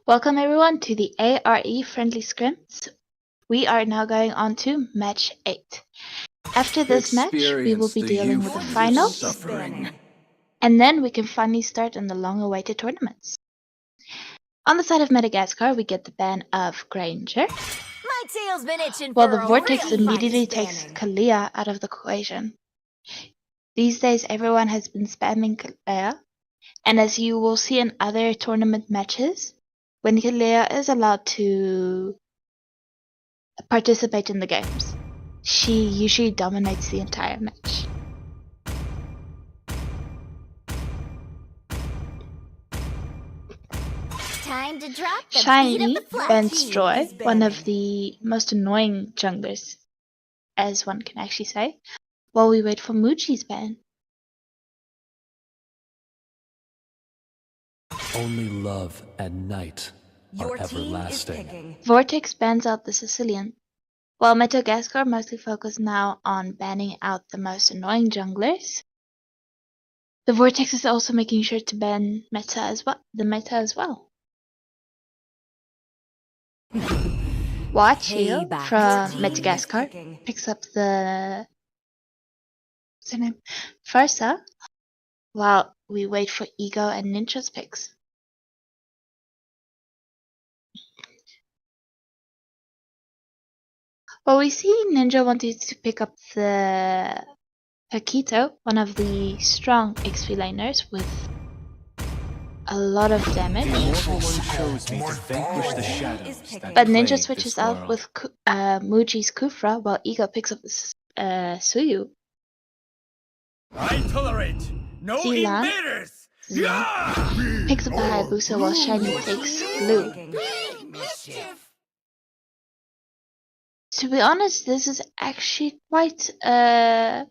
Welcome everyone to the ARE Friendly Scrims. We are now going on to match 8. After this match, we will be dealing with the finals, and then we can finally start on the long-awaited tournaments. On the side of Madagascar, we get the ban of Granger, My tail's been itching while for the a Vortex really immediately mighty takes spanning. Kalia out of the equation. These days, everyone has been spamming Kalia, and as you will see in other tournament matches, when Kalia is allowed to participate in the games, she usually dominates the entire match. Time to drop the beat of Shiny the flag. bans Joy, one of the most annoying junglers, as one can actually say, while we wait for Muji's ban. Only love and night are Your team is everlasting. picking. Vortex bans out the Sicilian, while Madagascar mostly focus now on banning out the most annoying junglers. The Vortex is also making sure to ban meta as well. Watch here Payback. from Your team Madagascar is picking. picks up the what's her name? Farsa, while we wait for Ego and Ninja's picks. Well, we see Ninja wanted to pick up the Paquito, one of the strong XP laners with a lot of damage. Chose me to vanquish the shadows that But Ninja plague switches this out world. with Muji's Kufra, while Ego picks up Suyu. I tolerate no Zilan invaders. picks up the Hayabusa while Shiny takes Blue. To be honest, this is actually quite a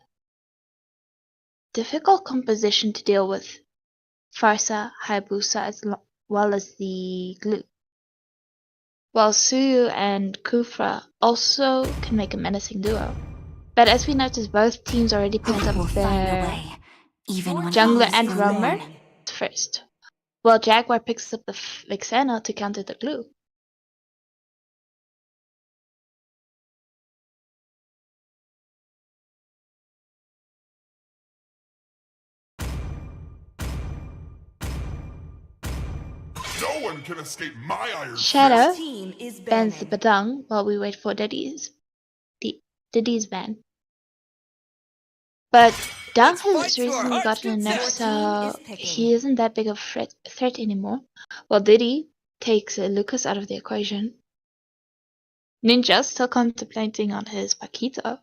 difficult composition to deal with. Farsa, Hayabusa as well as the Glue. While Suyu and Kufra also can make a menacing duo. But as we noticed, both teams already picked up their jungler and roamer first, while Jaguar picks up the Vexana to counter the Glue. No one can escape my iron Shadow Team is bans the banning. Badang while we wait for Diddy's ban. But Dang has recently gotten a nerf, so he isn't that big of a threat anymore. While Diddy takes Lucas out of the equation. Ninja's still contemplating on his Paquito.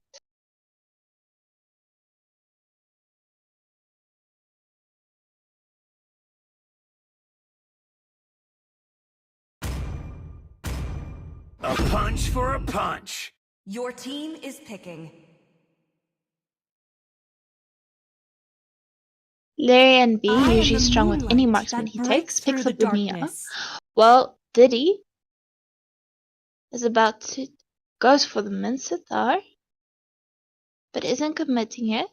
A punch for a punch. Your team is picking. Larry and B, I am usually the strong with any moonlight marksman that he breaks takes, through picks the up the Mia. darkness. Well, Diddy is about to goes for the Mincetar, but isn't committing it.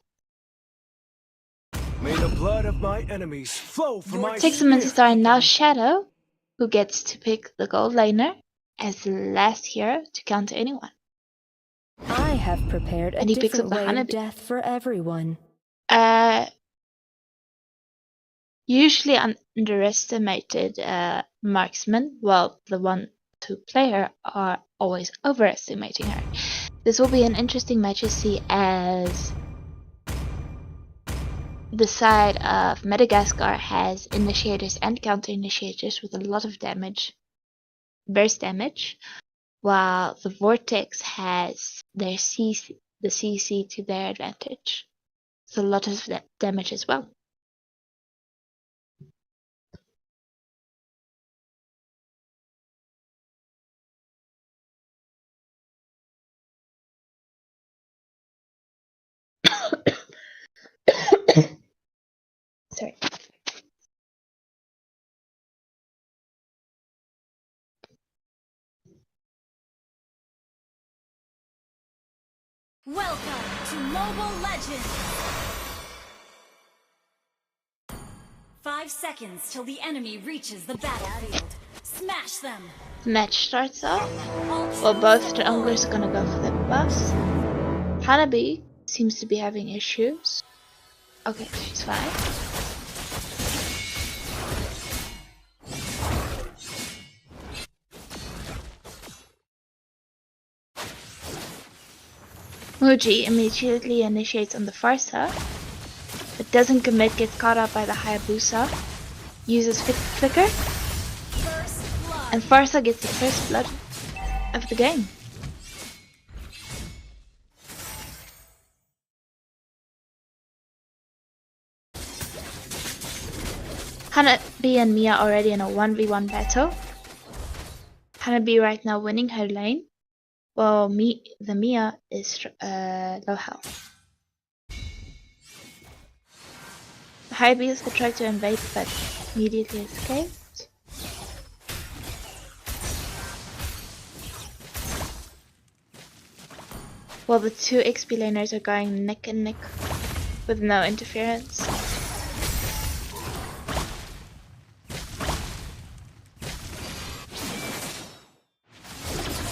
May the blood of my enemies flow from my Takes the team is Mincetar and now picking. Shadow, who gets to pick the gold laner as the last hero to counter anyone. I have prepared a And he picks up different the way of Hanabi. death for everyone. Usually underestimated marksman, while the 1-2 player are always overestimating her. This will be an interesting match to see as the side of Madagascar has initiators and counter initiators with a lot of damage, burst damage, while the Vortex has their CC, the CC to their advantage. So a lot of damage as well. Sorry. Welcome to Mobile Legends! 5 seconds till the enemy reaches the battlefield. Smash them! The match starts off. Well, both the junglers are gonna go for the buffs. Hanabi seems to be having issues. Okay, she's fine. Muji immediately initiates on the Farsa, but doesn't commit, gets caught up by the Hayabusa, uses Flicker, and Farsa gets the first blood of the game. Hanabi and Mia already in a 1v1 battle. Hanabi right now winning her lane, while the Mia is low health. The Hayabusa tried to invade but immediately escaped. While the two XP laners are going neck and neck with no interference.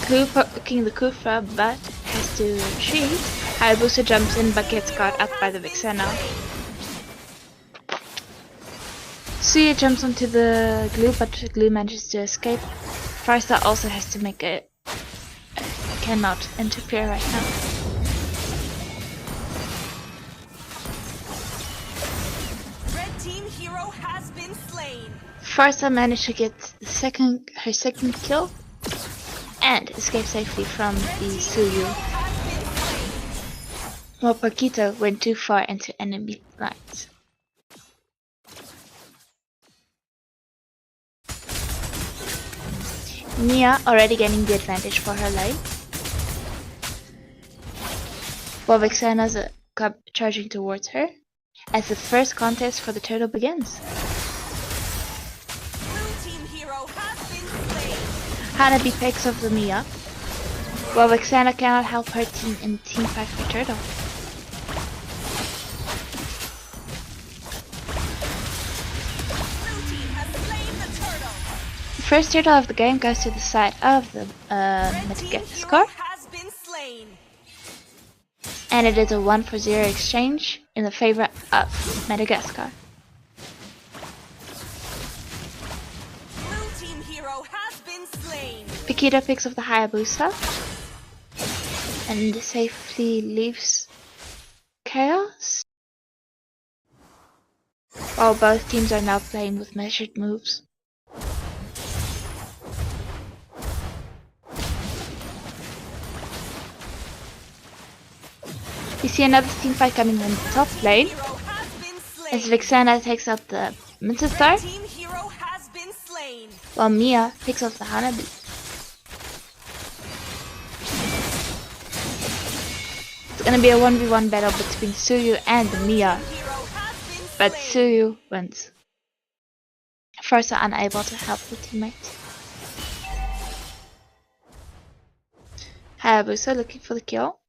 Ku poking the Kufra but has to retreat. Hayabusa jumps in but gets caught up by the Vixena. Suya jumps onto the glue but the glue manages to escape. Farsa also has to make it. Cannot interfere right now. Red team hero has been slain. Farsa managed to get her second kill and escape safely from the Suyu. While Paquito went too far into enemy lines. Mia already gaining the advantage for her lane. While Vixena's charging towards her as the first contest for the turtle begins. Blue team hero has been slain. Hanabi picks up the Mia, while Vixena cannot help her team in team fight for turtle. Blue team has slain the turtle. The first turtle of the game goes to the side of the Red team Madagascar, hero has been slain. and it is a 1-for-0 exchange in the favor of Madagascar. Blue team hero has been slain. Paquito picks up the Hayabusa and safely leaves Chaos, while both teams are now playing with measured moves. We see another team fight coming in the top lane Hero has been slain. as Vixena takes out the Mincerstar, Team hero has been slain. while Mia picks up the Hanabi. It's gonna be a 1v1 battle between Suyu and Mia, Hero has been but slain. Suyu wins. First are unable to help the teammate. Hayabusa looking for the kill.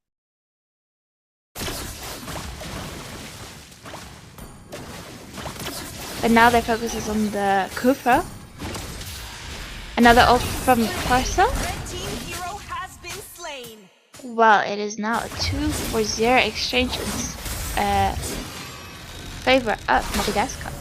But now their focus is on the Kufa. Another ult from Farsa. Red team hero has been slain. Well, it is now a 2-for-0 exchange in favor of Madagascar.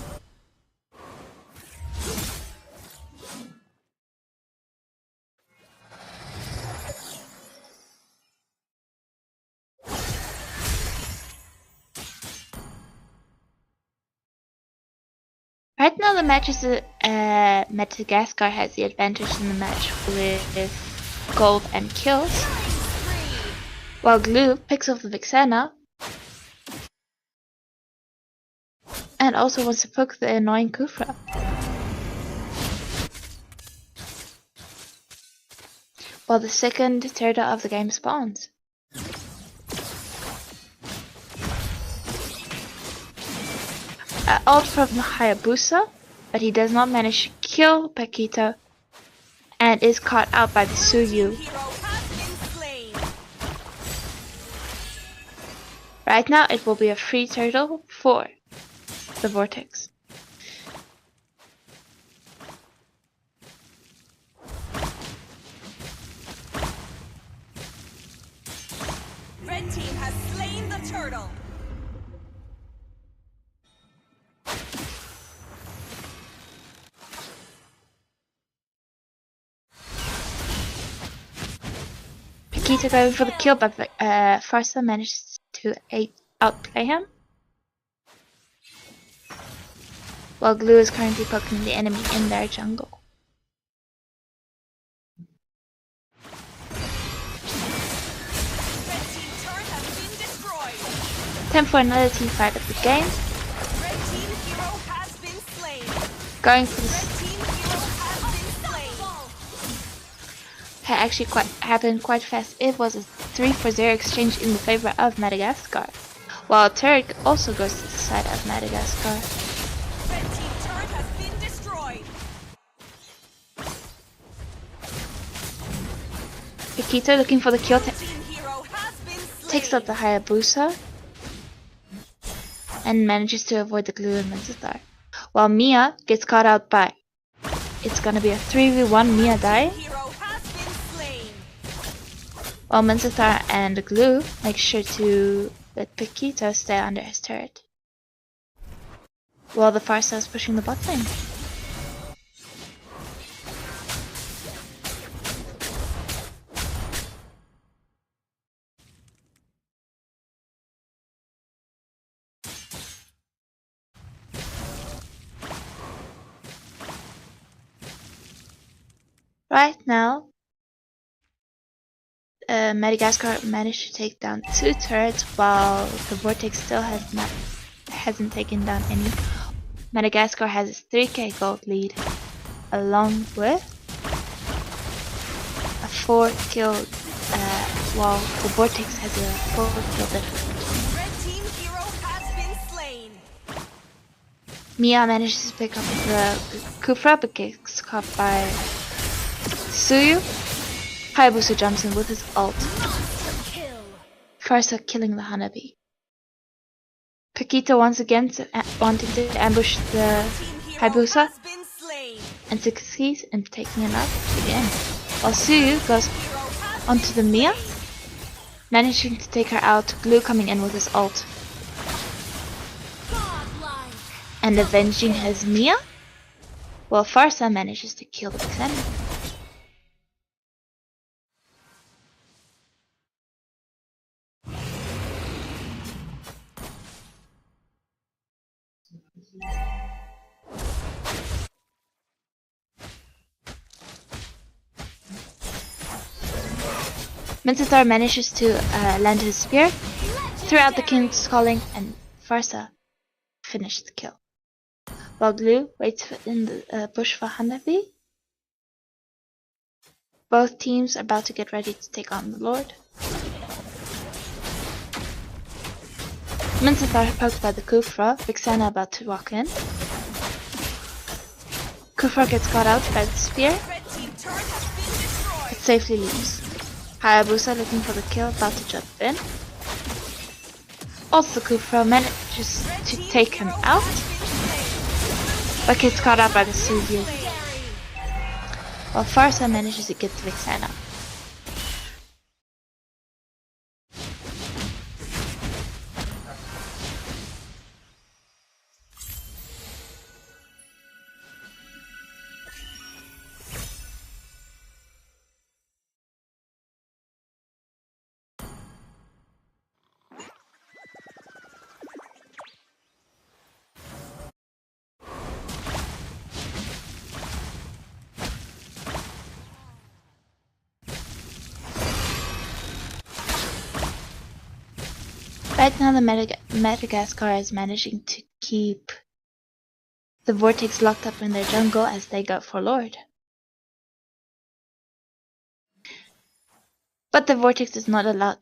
Right now the match is Madagascar has the advantage in the match with gold and kills, while Glue picks off the Vixena and also wants to poke the annoying Kufra. While the second turtle of the game spawns. Ult from Hayabusa, but he does not manage to kill Paquito and is caught out by the Suyu. Right now it will be a free turtle for the Vortex. Red team has slain the turtle. Paquito going for the kill, but Farsa manages to outplay him. While Glue is currently poking the enemy in their jungle. Red team turret has been destroyed. Time for another team fight of the game. Red team hero has been slain. Going for Red this team hero has been slain. actually happened quite fast. It was a 3-for-0 exchange in the favor of Madagascar. While Turk also goes to the side of Madagascar. Red team turret has been destroyed. Paquito looking for the kill, Team hero has been slain. takes out the Hayabusa and manages to avoid the Glue and Mincetar. While Mia gets caught out by, it's gonna be a 3v1 Mia die. Hero has been slain. While Mincetar and Glue make sure to let Paquito stay under his turret. While the Farsa is pushing the bot lane. Right now, Madagascar managed to take down 2 turrets, while the Vortex still hasn't taken down any. Madagascar has its 3k gold lead, along with a 4 kill, while the Vortex has a 4 kill difference. Red team hero has been slain. Mia manages to pick up the Kufra, but gets caught by Suyu. Hayabusa jumps in with his ult. Farsa killing the Hanabi. Paquito once again wanting to ambush the Hayabusa Has been slain. and succeeds in taking him out again. While Suyu goes onto the Mia, managing to take her out, Glue coming in with his ult and avenging his Mia, while Farsa manages to kill the Vixena. Mincetar manages to land his spear throughout the King's Calling, and Farsa finished the kill. While Glue waits in the bush for Hanabi. Both teams are about to get ready to take on the Lord. Mincetar poked by the Kufra, Vixena about to walk in. Kufra gets caught out by the spear, Red team turret has been destroyed. but safely leaves. Hayabusa looking for the kill, about to jump in. Also Kufra manages to take him out, but gets caught out by the Suyu. While Farsa manages to get the Vixena. Right now, the Madagascar is managing to keep the Vortex locked up in their jungle as they go for Lord. But the Vortex is not allowing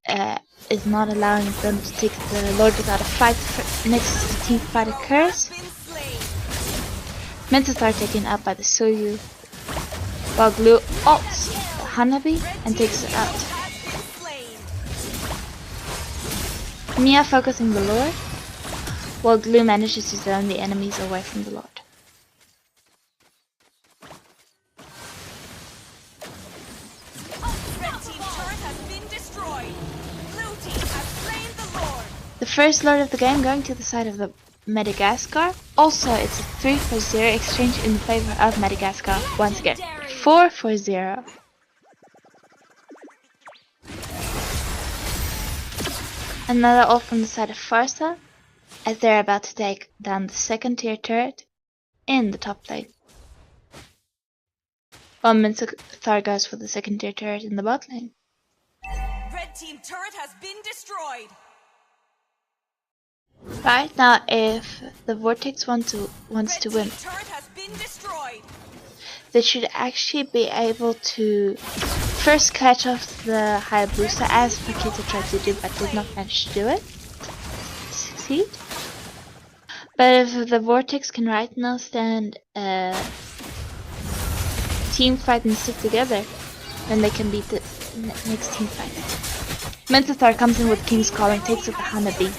them to take the Lord without a fight. Next team fight occurs. Mentos are taken out by the Soyu, while Glue ults the Hanabi and takes it out. Mia focusing the Lord, while Glue manages to zone the enemies away from the Lord. The first Lord of the game going to the side of the Madagascar. Also, it's a 3-for-0 exchange in favor of Madagascar. Once again, 4-for-0. Another ult from the side of Farsa, as they're about to take down the second tier turret in the top lane. While Minthar goes for the second tier turret in the bot lane. Red team turret has been destroyed. Right now, if the Vortex wants to win, Turret has been destroyed. they should actually be able to first catch off the Hayabusa, as Pakita tried to do but did not manage to do it. Succeed. But if the Vortex can right now stand a team fight and stick together, then they can beat the next team fight. Menthar comes in with King's Call and takes out the Hanabi.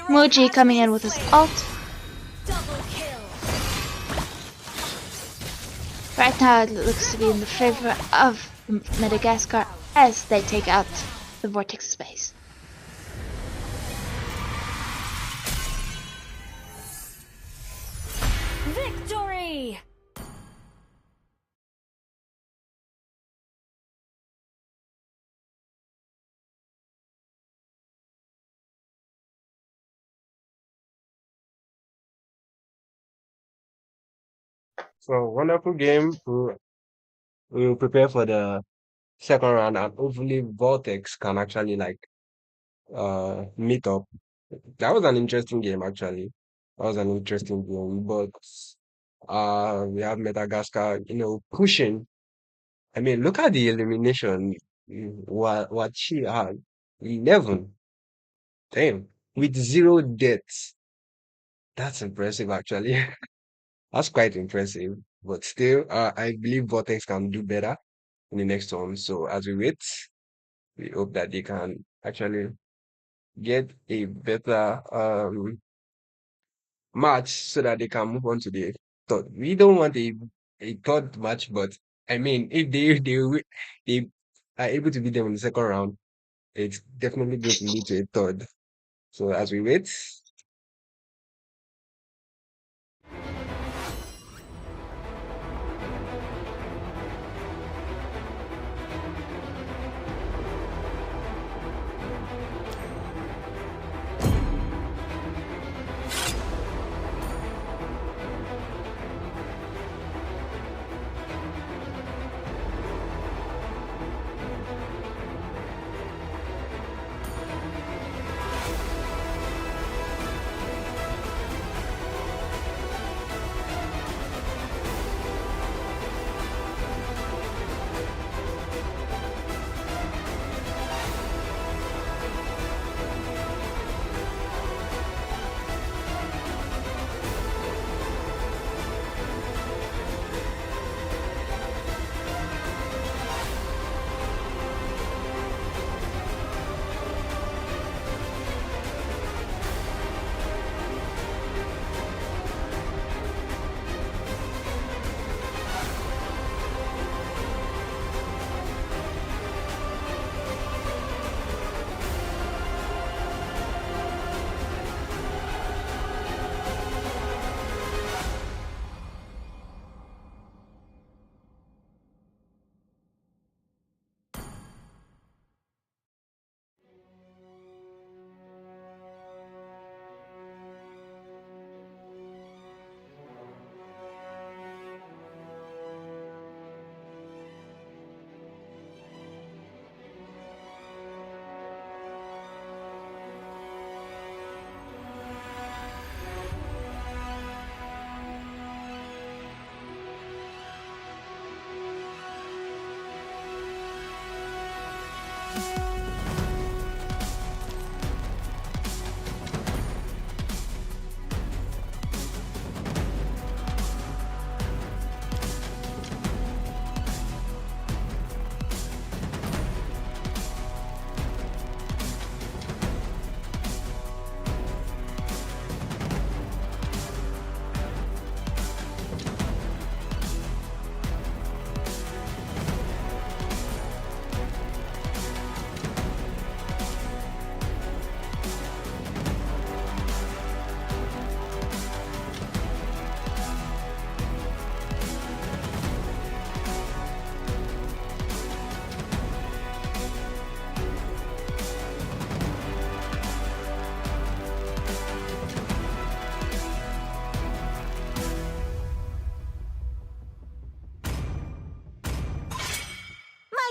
Muji coming in with his ult. Right now it looks to be in the favor of Madagascar as they take out the Vortex space. Victory! So wonderful game. We will prepare for the second round, and hopefully Vortex can actually meet up. That was an interesting game actually. That was an interesting game, but we have Madagascar, pushing. I mean, look at the elimination. What she had, 11. Damn, with 0 deaths. That's impressive actually. That's quite impressive. But still, I believe Vortex can do better in the next one. So as we wait, we hope that they can actually get a better match so that they can move on to the third. We don't want a third match, but I mean, if they are able to beat them in the second round, it's definitely going to lead to a third. So as we wait,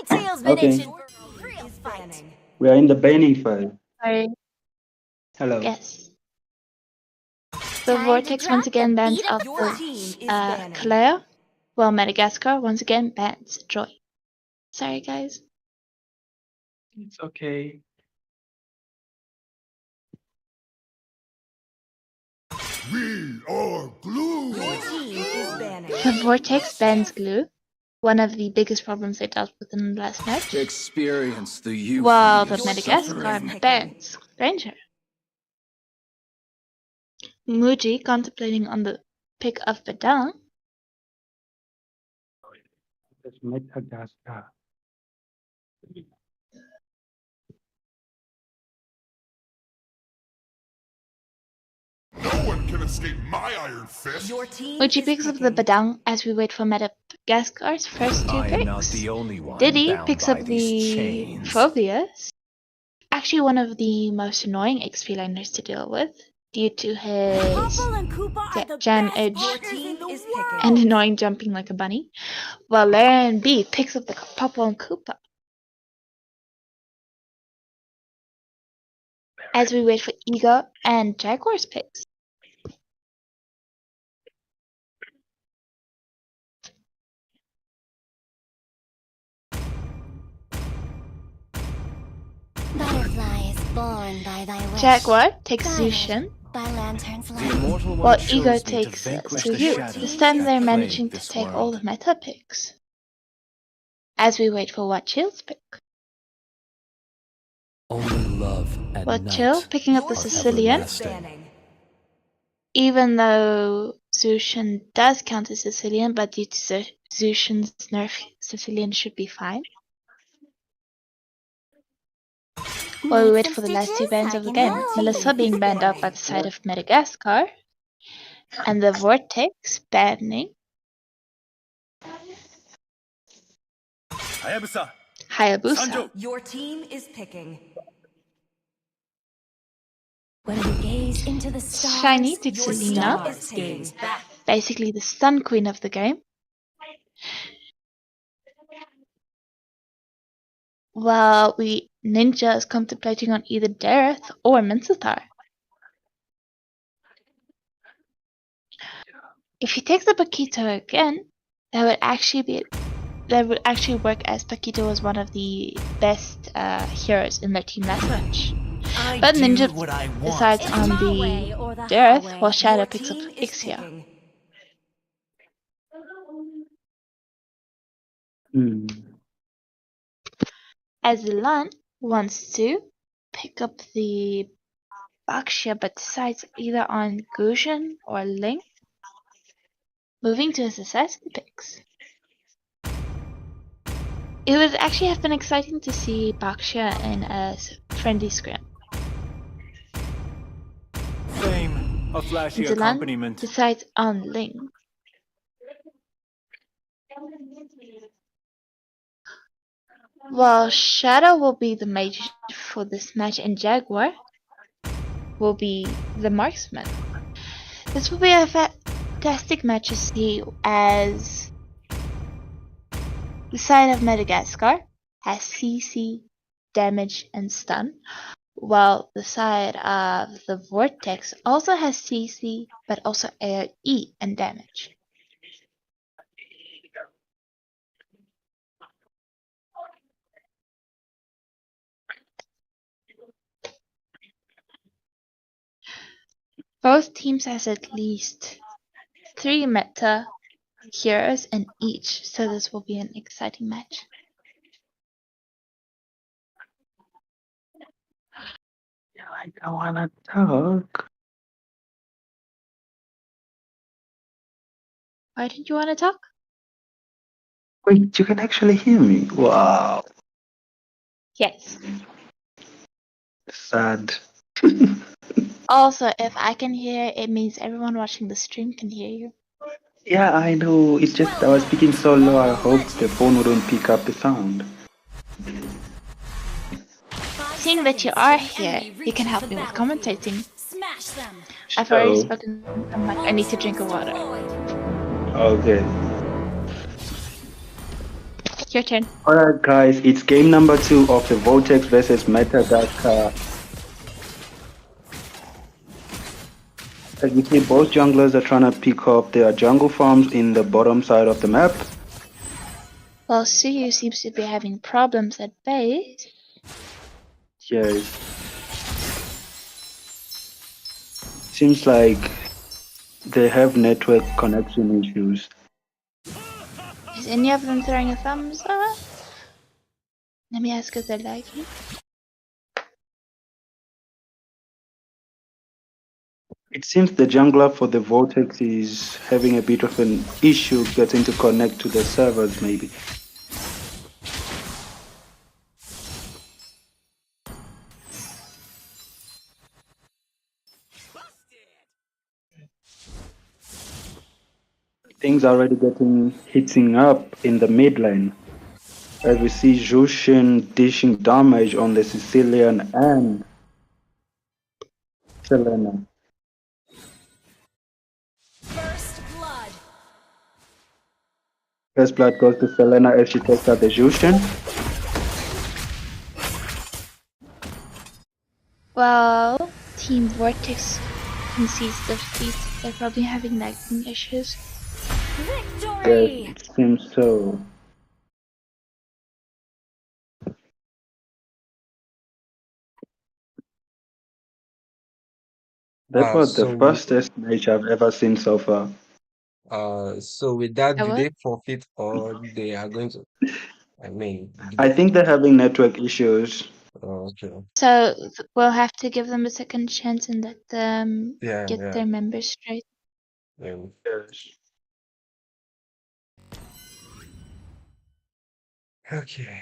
tail's been Okay. itching for a real fight. We are in the banning file. Sorry. Hello. Yes. The Time to Vortex drop once again the bans beat of up Your team is banning. Kalea, while Madagascar once again bans Joy. Sorry, guys. It's okay. We are glue. Your team is banning. The Vortex bans Glue, one of the biggest problems they dealt with in the last match, Experience the youth while the of Madagascar suffering. bans Ranger. Muji contemplating on the pick of Badang. It's Madagascar. No one can escape my iron fist. Your team Muji is picks up the picking. Badang as we wait for Madagascar's first two I am not picks. the only one Diddy bound picks by up these the chains. Phobias. Actually one of the most annoying XP liners to deal with due to his Popple and Koopa are the Jan best Edge Your partners team in the is world. picking. and annoying jumping like a bunny, while Laren B picks up the Popple and Koopa. As we wait for Ego and Jaguar's picks. Butterflies born by thy wish. Jaguar takes Guided Zushin, by lanterns The light. immortal one while chose Ego me to takes vanquish the Suyu. shadows This time that they're plague managing to this take all world. the meta picks. As we wait for What Chill's pick. Only love at What night Chill picking up Your the are team Sicilian, is banning. even though Zushin does count as Sicilian, but due to Zushin's nerf, Sicilian should be fine. While we Need wait some for the last two stitches? bans I of the can game, help. Melissa being banned out by the side of Madagascar, and the Vortex banning Hayabusa. Hayabusa. Sanjo. Your team is picking. When we gaze into the stars, Shiny to Your Selena, team is picking. basically the Sun Queen of the game. While Ninja is contemplating on either Dareth or Mincetar. If he takes the Paquito again, that would actually work, as Paquito was one of the best heroes in their team last match. But Ninja decides it's on my the way or the Dareth, highway. while Shadow Your picks up team is Ixia. picking. As Zilan wants to pick up the Baxia, but decides either on Gushin or Ling, moving to his assassin picks. It would actually have been exciting to see Baxia in a friendly scrim. Fame, a flashy Zilan accompaniment. decides on Ling. While Shadow will be the mage for this match and Jaguar will be the marksman. This will be a fantastic match to see, as the side of Madagascar has CC, damage and stun, while the side of the Vortex also has CC but also AoE and damage. Both teams has at least 3 meta heroes in each, so this will be an exciting match. I don't wanna talk. Why did you want to talk? Wait, you can actually hear me? Wow. Yes. Sad. Also, if I can hear, it means everyone watching the stream can hear you. Yeah, I know. It's just I was speaking so low. I hope the phone wouldn't pick up the sound. Seeing that you are here, you can help me with commentating. Smash them. I've already Oh, spoken so much. I need to drink of water. okay. Your turn. Alright, guys, it's game number 2 of the Vortex versus Madagascar. As you see, both junglers are trying to pick up their jungle farms in the bottom side of the map. Well, Suyu seems to be having problems at base. Yes. Seems like they have network connection issues. Is any of them throwing a thumbs up? Let me ask if they're lagging. It seems the jungler for the Vortex is having a bit of an issue getting to connect to the servers, maybe. Things are already heating up in the mid lane. As we see Jushin dishing damage on the Sicilian and Selena. First blood. First blood goes to Selena as she takes out the Jushin. Well, Team Vortex concedes defeat. They're probably having lagging issues. Victory! Yes, it seems so. That was the fastest match I've ever seen so far. So with that, do What? they forfeit or they are going to? I mean, I think they're having network issues. okay. So we'll have to give them a second chance and let them Yeah, get yeah. their members straight. Yes. Okay.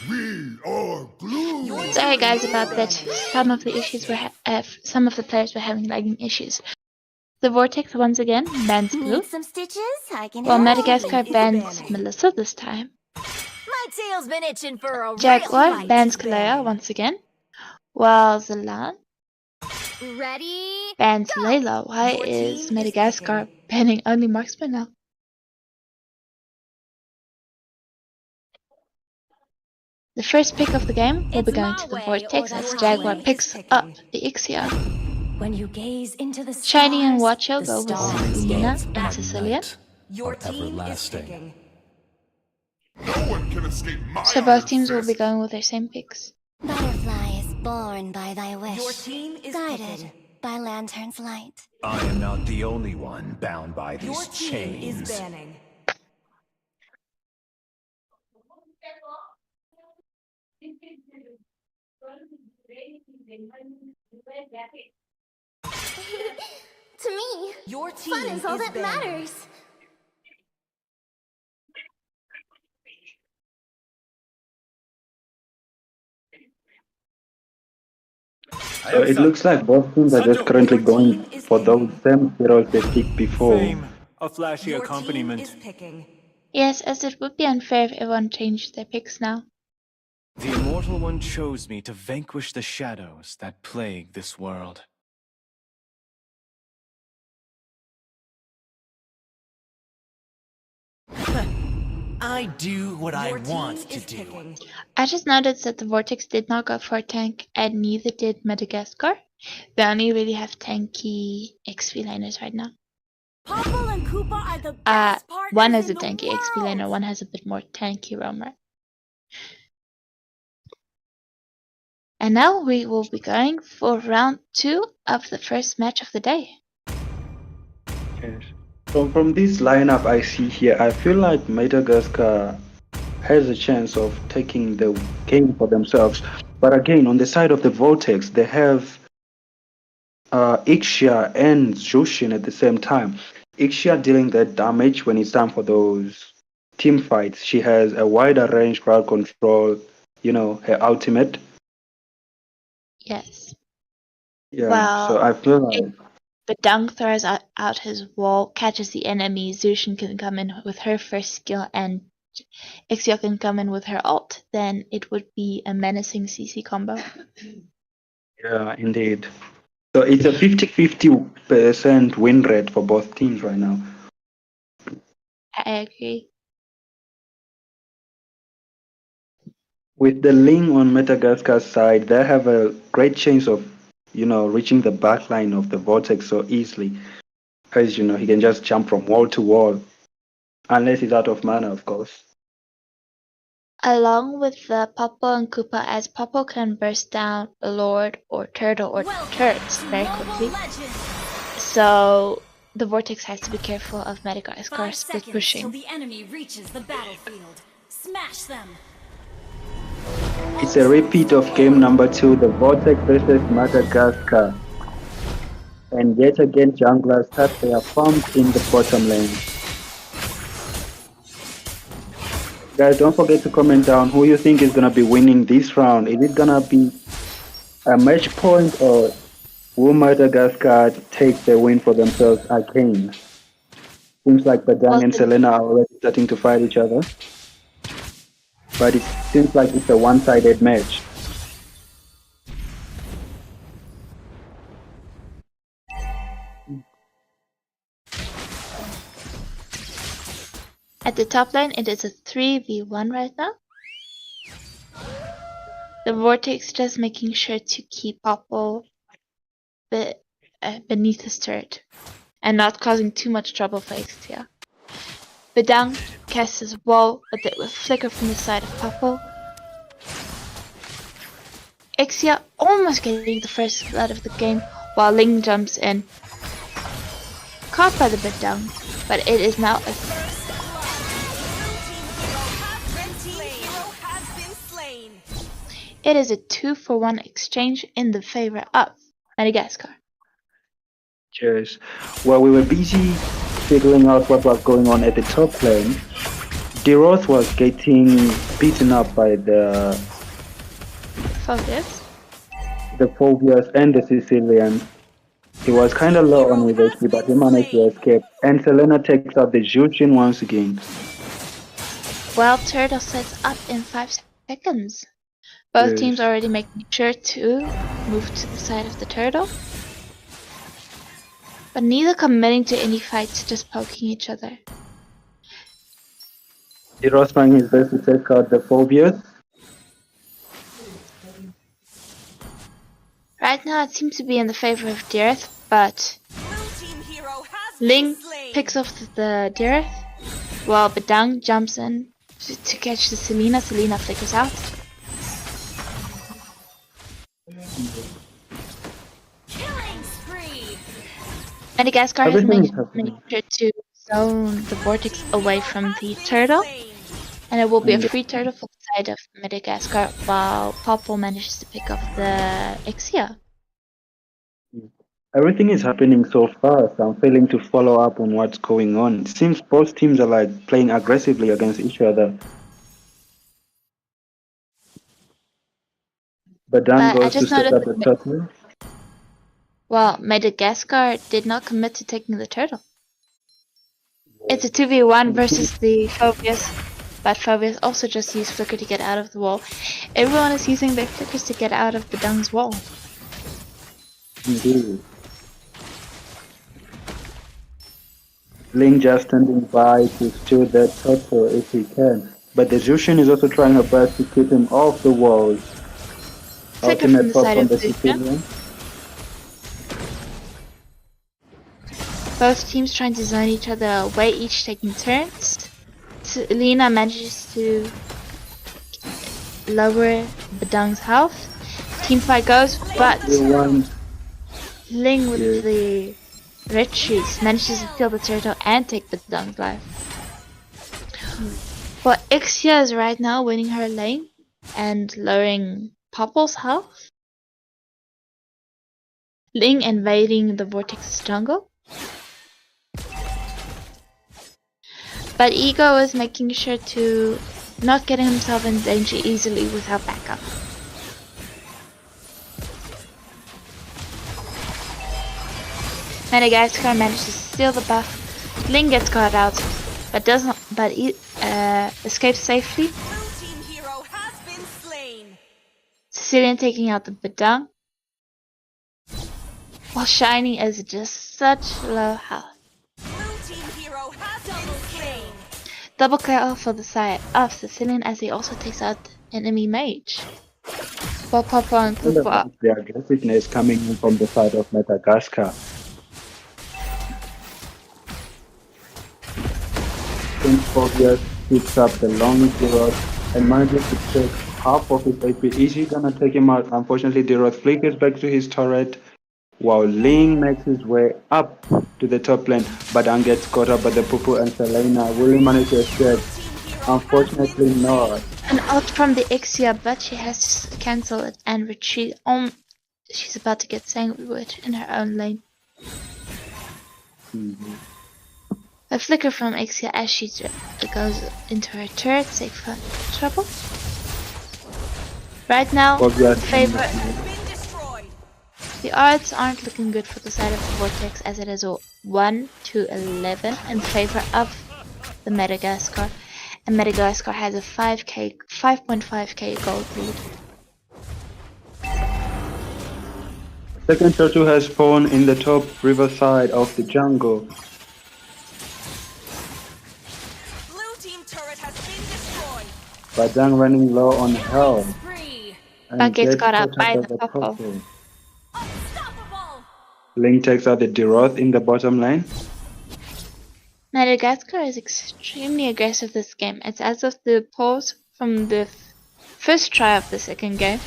We are glue. Sorry guys about that. Some of the issues were some of the players were having lagging issues. The Vortex once again bans Blue, Need some stitches? I can while help. Madagascar bans Melissa this time. My tail's been itching for a Jaguar real bans Kalea once again, while Zalan Ready? bans Go! Layla. Why Your is team Madagascar banning only marksman now? The first pick of the game will be It's going my to the way or Vortex the as Jaguar highway. picks up the Ixia. When you gaze into the Shiny and stars, Watcho the go with stars Lina gaze and back. Sicilian. Your are team is everlasting. picking. No one can escape my So both iron teams will be fist. going with their same picks. Butterflies born by thy wish. Your team is guided picking. by lantern's light. I am not the only one bound by Your these team is chains. banning. To me, Your team fun is all that banning. matters. I So have it some. looks like both teams are just Sando. currently Your going team is for those picking. same heroes they picked before. Fame, a flashy Your team accompaniment. is picking. Yes, as it would be unfair if everyone changed their picks now. The Immortal One chose me to vanquish the shadows that plague this world. I do what I Your team want to is do. picking. I just noticed that the Vortex did not go for a tank, and neither did Madagascar. They only really have tanky XP laners right now. Popple and Koopa are the best partners One has a in the tanky XP laner, world. one has a bit more tanky roamer. And now we will be going for round 2 of the first match of the day. Yes. From this lineup I see here, I feel like Madagascar has a chance of taking the game for themselves. But again, on the side of the Vortex, they have Ixia and Jushin at the same time. Ixia dealing that damage when it's time for those team fights. She has a wider range crowd control, her ultimate. Yes. Yeah, so Well, I feel if like Bedang throws out his wall, catches the enemy, Zushin can come in with her first skill, and Ixia can come in with her ult, then it would be a menacing CC combo. yeah, indeed. So it's a 50-50% win rate for both teams right now. I agree. With the Ling on Madagascar's side, they have a great chance of, reaching the back line of the Vortex so easily. Because, he can just jump from wall to wall. Unless he's out of mana, of course. Along with the Popple and Koopa, as Popple can burst down a Lord or Turtle or turrets very quickly. So the Vortex has to be careful of Madagascar 5 split seconds till pushing. the enemy reaches the battlefield. Smash them. It's a repeat of game number 2, the Vortex versus Madagascar. And yet again, junglers start their farms in the bottom lane. Guys, don't forget to comment down who you think is going to be winning this round. Is it going to be a match point, or will Madagascar take the win for themselves again? Seems like Badang and Selena are already starting to fight each other. But it seems like it's a one-sided match. At the top lane, it is a 3v1 right now. The Vortex just making sure to keep Popple beneath his turret and not causing too much trouble for Ixia. Bedang casts his wall, but it will flicker from the side of Popple. Ixia almost getting the first blood of the game while Ling jumps in. Caught by the Bedang, but it is now a It is a 2-for-1 exchange in the favor of Madagascar. Cheers. While we were busy figuring out what was going on at the top lane, Deroth was getting beaten up by the Phobias and the Sicilian. He was kind of low on his HP, but he managed to escape. And Selena takes out the Jushin once again. Well, Turtle sets up in 5 seconds. Both teams already making sure to move to the side of the turtle, but neither committing to any fights, just poking each other. Deroth trying his best to take out the Phobias. Right now it seems to be in the favor of Deroth, but Ling picks off the Deroth while Bedang jumps in to catch the Selena. Selena flickers out. Killing spree. Madagascar has made sure to zone the Vortex away from the turtle, and it will be a free turtle for the side of Madagascar while Popple manages to pick off the Ixia. Everything is happening so fast, I'm failing to follow up on what's going on. It seems both teams are like playing aggressively against each other. Badang goes to set up the turtle. Well, Madagascar did not commit to taking the turtle. It's a 2v1 versus the Phobius, but Phobius also just used Flicker to get out of the wall. Everyone is using their Flickers to get out of Bedung's wall. Indeed. Ling just standing by to steal that turtle if he can. But the Zushin is also trying her best to keep him off the walls. Flicker from the Ultimate pop side from of the Zushin. Sicilian. Both teams trying to zone each other away, each taking turns. Lena manages to lower Bedung's health. Teamfight goes, but Ling with the red shoes manages to steal the turtle and take Bedung's life. But Ixia is right now winning her lane and lowering Popple's health. Ling invading the Vortex's jungle. But Ego is making sure to not get himself in danger easily without backup. Madagascar manages to steal the buff. Ling gets caught out, but escapes safely. Blue team hero has been slain. Sicilian taking out the Bedung, while Shiny is just such low health. Blue team hero has been slain. Double kill for the side of Sicilian as he also takes out enemy mage. While Papa and Kupa The aggressiveness coming in from the side of Madagascar. Prince Phobius picks up the long Zeroth and manages to take half of his AP. Is he gonna take him out? Unfortunately, Zeroth flickers back to his turret while Ling makes his way up to the top lane. Badang gets caught up by the Pupu and Selena. Will he manage to escape? Unfortunately not. an ult from the Ixia, but she has to cancel it and retreat. She's about to get sandwiched in her own lane. A flicker from Ixia as she goes into her turret, safe from trouble. Right now, the odds aren't looking good for the side of the Vortex, as it is a 1-11 in favor of the Madagascar, and Madagascar has a 5.5k gold lead. Second turtle has spawned in the top riverside of the jungle. Blue team turret has been destroyed. Badang running low on health. But gets caught up by the Popo. Ling takes out the Zeroth in the bottom lane. Madagascar is extremely aggressive this game. It's as if the pause from the first try of the second game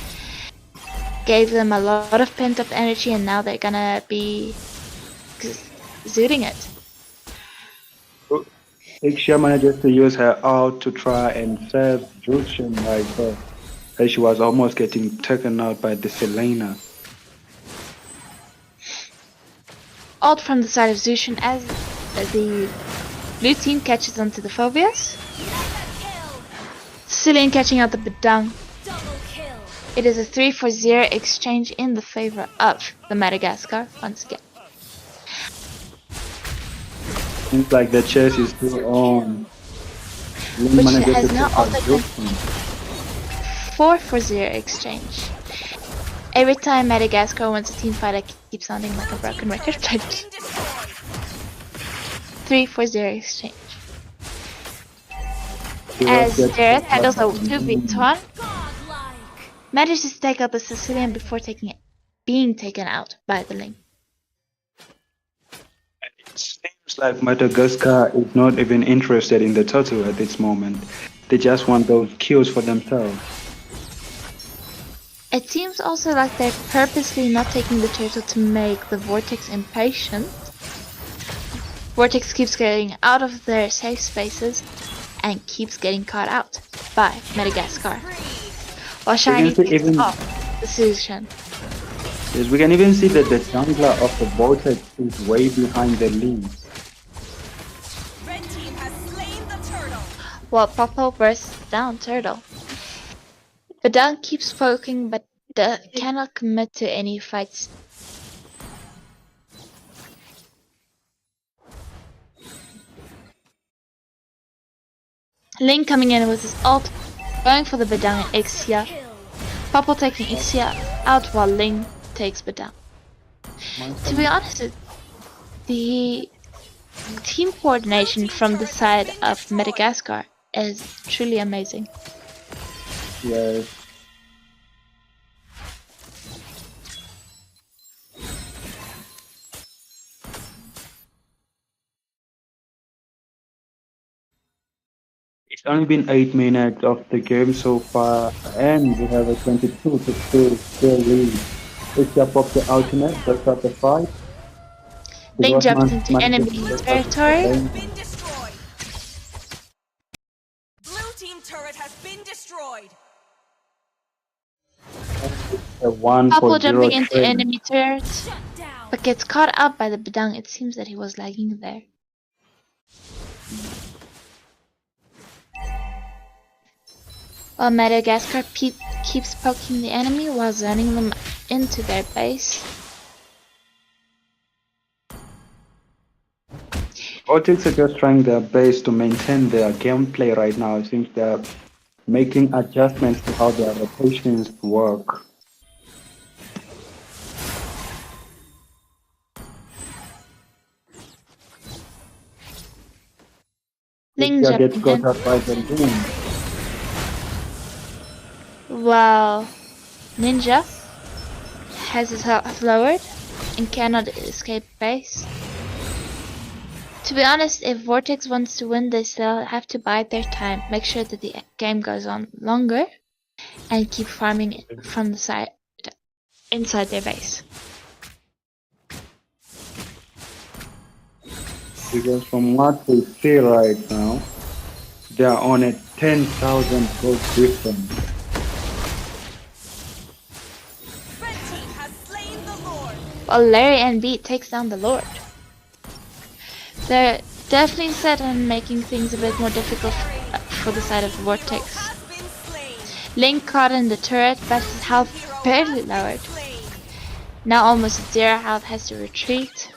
gave them a lot of pent up energy, and now they're gonna be zooting it. Ixia manages to use her ult to try and save Jushin right there, as she was almost getting taken out by the Selena. Ult from the side of Zushin as the blue team catches onto the Phobius. Sicilian catching out the Bedung. It is a 3-0 exchange in the favor of the Madagascar once again. Seems like the chase is still on. Which has now also been 4-0 exchange. Every time Madagascar wins a team fight, I keep sounding like a broken record, but 3-0 exchange. As Jareth handles a 2v1, manages to take out the Sicilian before being taken out by the Ling. It seems like Madagascar is not even interested in the turtle at this moment. They just want those kills for themselves. It seems also like they're purposely not taking the turtle to make the Vortex impatient. Vortex keeps getting out of their safe spaces and keeps getting caught out by Madagascar. While Shiny takes off the Sushin. Yes, we can even see that the jungler of the Vortex is way behind the lead. Red team has slain the turtle. While Popo bursts down Turtle. Bedung keeps poking but cannot commit to any fights. Ling coming in with his ult, going for the Bedang and Ixia. Purple taking Ixia out while Ling takes Bedang. To be honest, the team coordination from the side of Madagascar is truly amazing. Yes. It's only been 8 minutes of the game so far, and we have a 22 to 2 still lead. It's up of the ultimate, but start the fight. Ling jumps into enemy territory. Been destroyed. Blue team turret has been destroyed. A 1 Purple for 0 jumping into trade. enemy turret, but gets caught out by the Bedang. It seems that he was lagging there. While Madagascar keeps poking the enemy while zoning them into their base. Vortex are just trying their best to maintain their gameplay right now. It seems they're making adjustments to how their rotations work. Ling Ixia gets jumping got in. up by the boom. While Ninja has his health lowered and cannot escape base. To be honest, if Vortex wants to win, they still have to bide their time, make sure that the game goes on longer, and keep farming it from the side inside their base. Because from what we see right now, they are on a 10,000 gold difference. Red team has slain the Lord. While Larry and Beat takes down the Lord. They're definitely set on making things a bit more difficult for the side of Vortex. Has been slain. Ling caught in the turret, but his health barely lowered. Now almost at 0 health, has to retreat.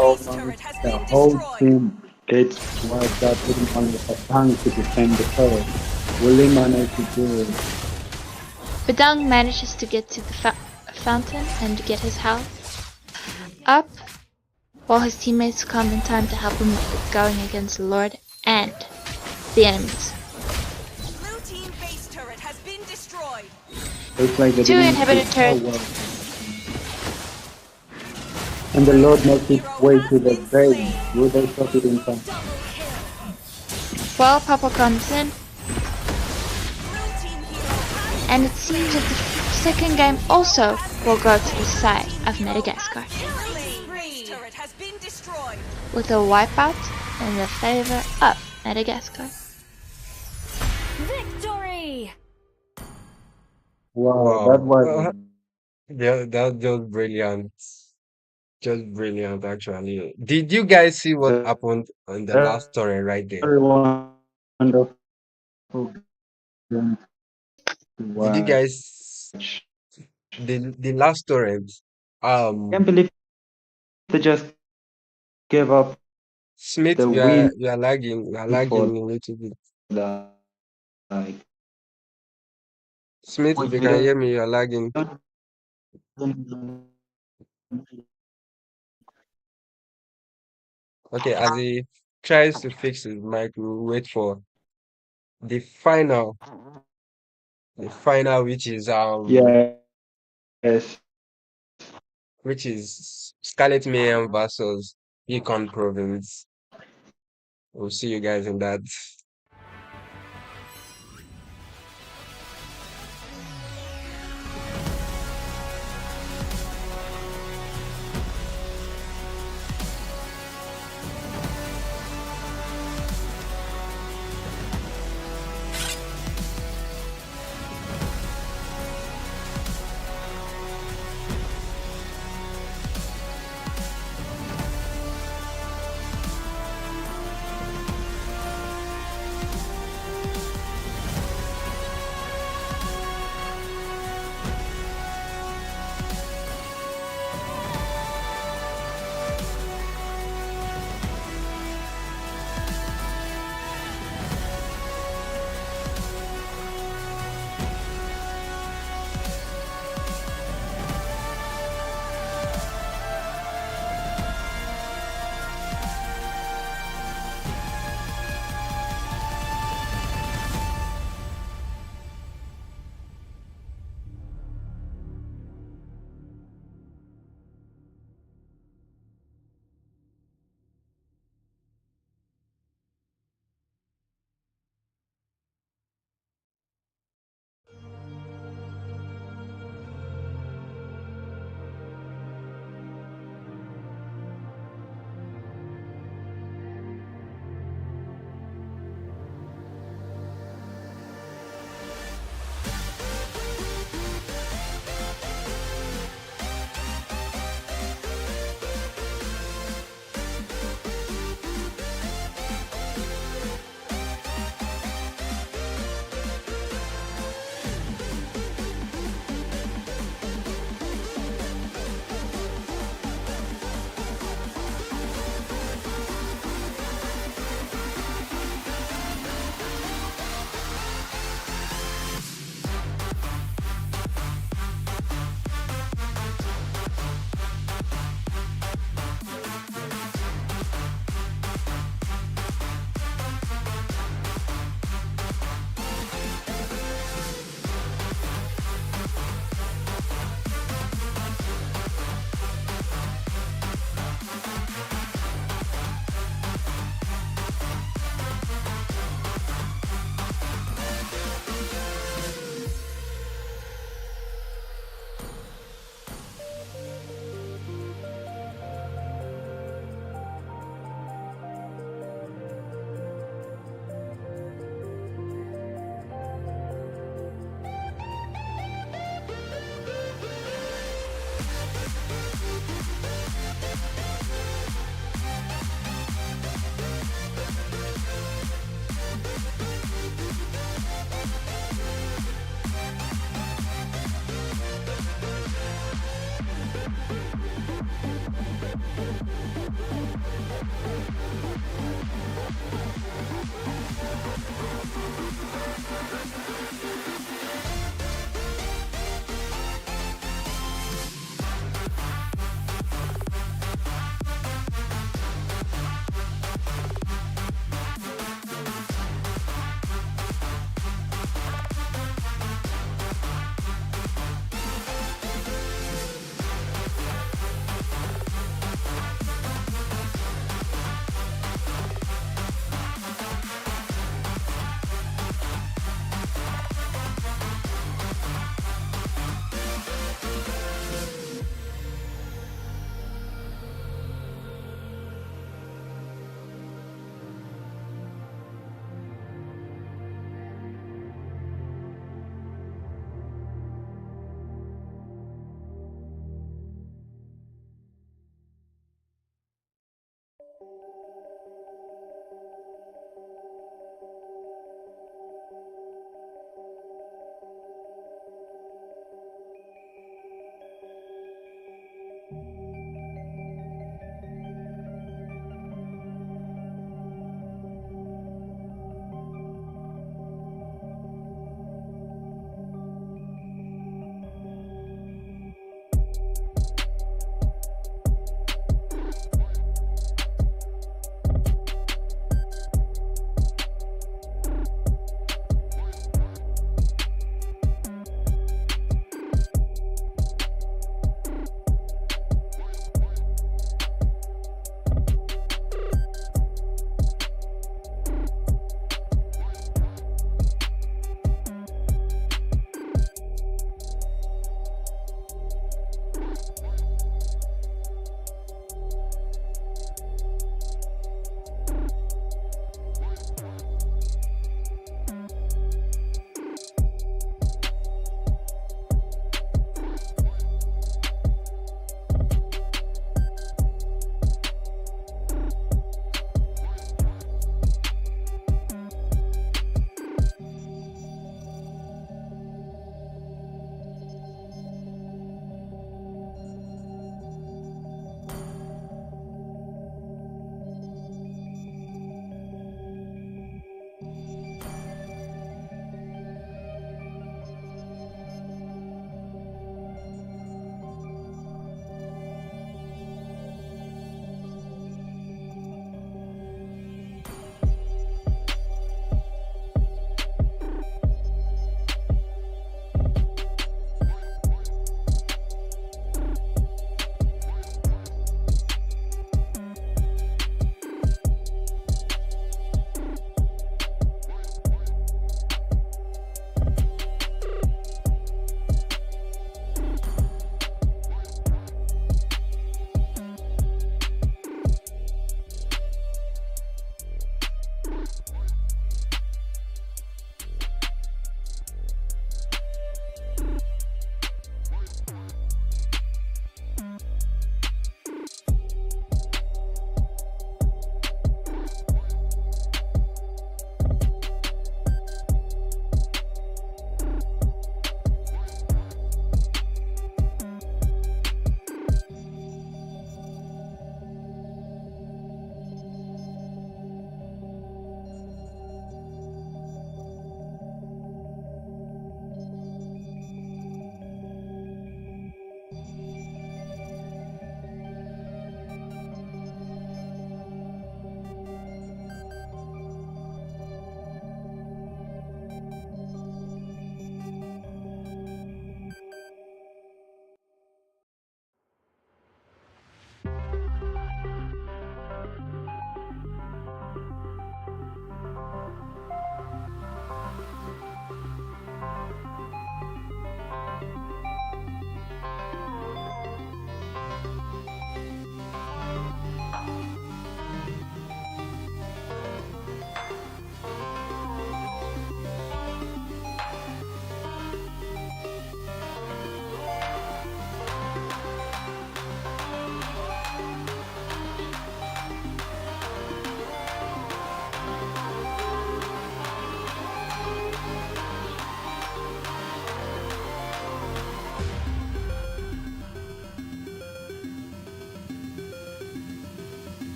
Oh man, the whole team gets wiped out even only a tank to defend the turret. Will he manage to do it? Bedang manages to get to the fountain and get his health up, while his teammates come in time to help him going against the Lord and the enemies. Blue team base turret has been destroyed. It's like they 2 didn't inhibitor do turrets. well. And the Lord makes its way to the base. Will they stop it in time? Well, Papa comes in, and it seems that the second game also will go to the side of Madagascar, Base turret has been destroyed. with a wipeout in the favor of Madagascar. Victory! Wow, that was Yeah, that's just brilliant. Just brilliant, actually. Did you guys see what a happened on the last story right there? very wonderful game to Did you watch. guys the last story? Can't believe they just gave up Smith, the win we are for lagging a little bit. the like. Smith, if Wait, you we can hear me, you are lagging. don't. Okay, as he tries to fix his mic, we'll wait for the final, which is Yes. Scarlet Mayhem versus Yukon Province. We'll see you guys in that.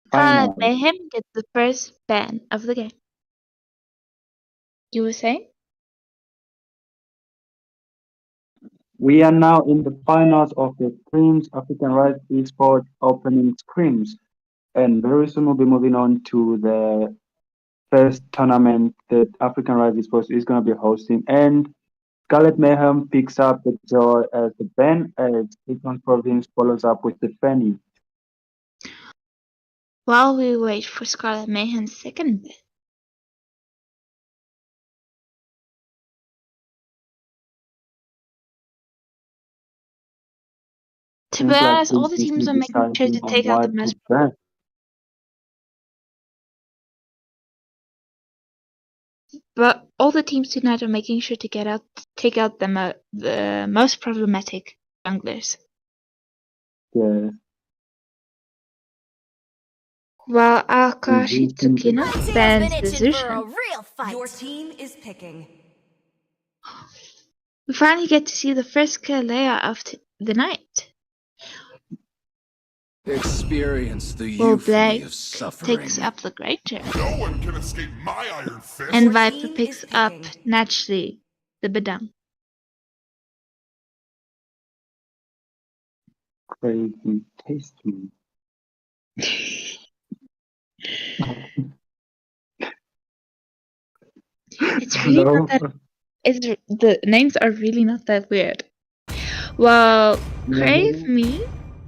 Scarlet final. Mayhem gets the first ban of the game. You were saying? We are now in the finals of the SRIMS African Rise Esports opening scrims, and very soon we'll be moving on to the first tournament that African Rise Esports is going to be hosting. And Scarlet Mayhem picks up the joy as the ban as Econ Province follows up with the Fanny. While we wait for Scarlet Mayhem's second ban. To be Seems like honest, all the ACC teams are making sure deciding to on take out the what to most. ban. But all the teams tonight are making sure to take out the most problematic junglers. Yeah. While And Akashi these teams Tsukino Red team has bans been the itching for a Zushan. real fight. Your team is picking. We finally get to see the first kill layout of the night. Experience the While euphony Blake of suffering. takes up the Greater. No one can escape my iron fist. And Your Viper team picks is up, picking. naturally, the Badang. crazy tasty. It's really not that. The names are really not that weird. While Crave Me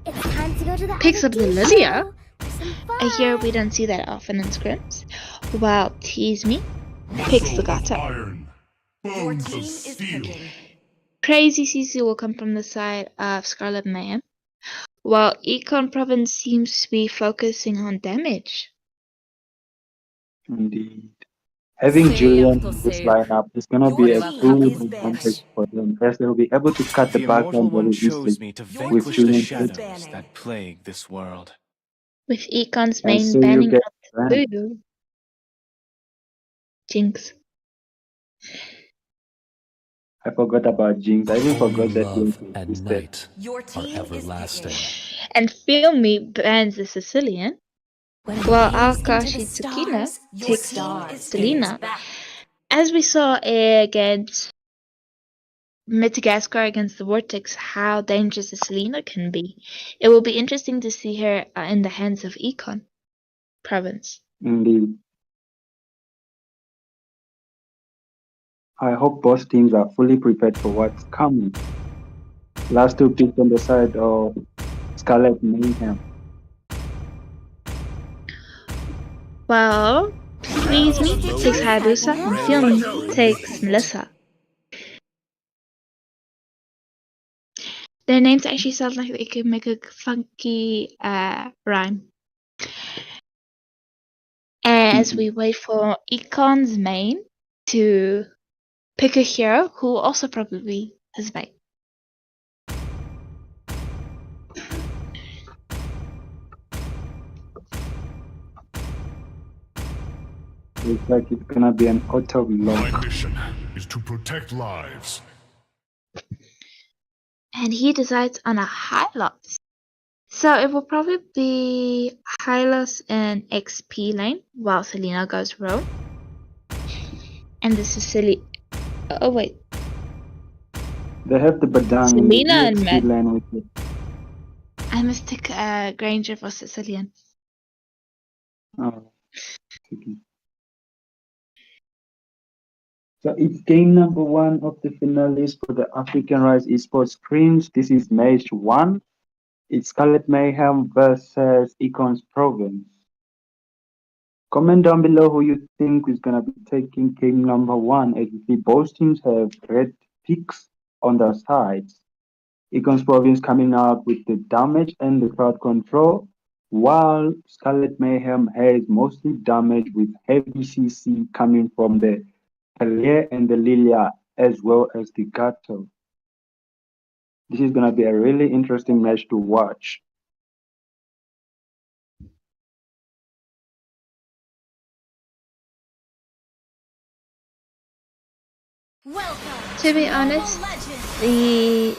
It's time to go to the picks up the IoT Lydia. show for some I hear fun. we don't see that often in scrims. While Tease Me picks the Gato. Iron. Your Bones team of is steel. picking. Crazy CC will come from the side of Scarlet Mayhem, while Econ Province seems to be focusing on damage. Indeed. Having Julian in this lineup is going to be Your a team huge is advantage banning. for them as they will be able to cut the The Immortal backline One very easily chose me to Your with vanquish the team Julian's is hit. shadows banning. that plague this world. With Econ's And main so you banning get out banned. Voodoo. Jinx. I forgot about Jinx. I even Only forgot that love Jinx and existed. night Your are team is everlasting. picking. And Feel Me bans the Sicilian, When while we gaze into the Akashi Tsukino stars, Your takes team is Selena. picking. As we saw against Madagascar against the Vortex, how dangerous a Selena can be. It will be interesting to see her in the hands of Econ Province. Indeed. I hope both teams are fully prepared for what's coming. Last two picks on the side of Scarlet Mayhem. While Please Me takes Hayabusa and Feel Me takes Melissa. Their names actually sound like they could make a funky rhyme. As we wait for Econ's main to pick a hero who will also probably his mate. Looks like it's gonna be an auto My lock. mission is to protect lives. And he decides on a Hylos. So it will probably be Hylos and XP lane while Selena goes roam. And this is silly. Oh wait, They have the Badang in the Selena and EXP Matt. lane with it. I mistook Granger for Sicilian. Oh, okay. So it's game number one of the finalists for the African Rise Esports Screens. This is match one. It's Scarlet Mayhem versus Econ's Province. Comment down below who you think is gonna be taking game number one. As you see, both teams have red picks on their sides. Econ's Province coming out with the damage and the crowd control, while Scarlet Mayhem has mostly damage with heavy CC coming from the Talia and the Lilia, as well as the Gato. This is gonna be a really interesting match to watch. Welcome To be Mobile honest, Legends. the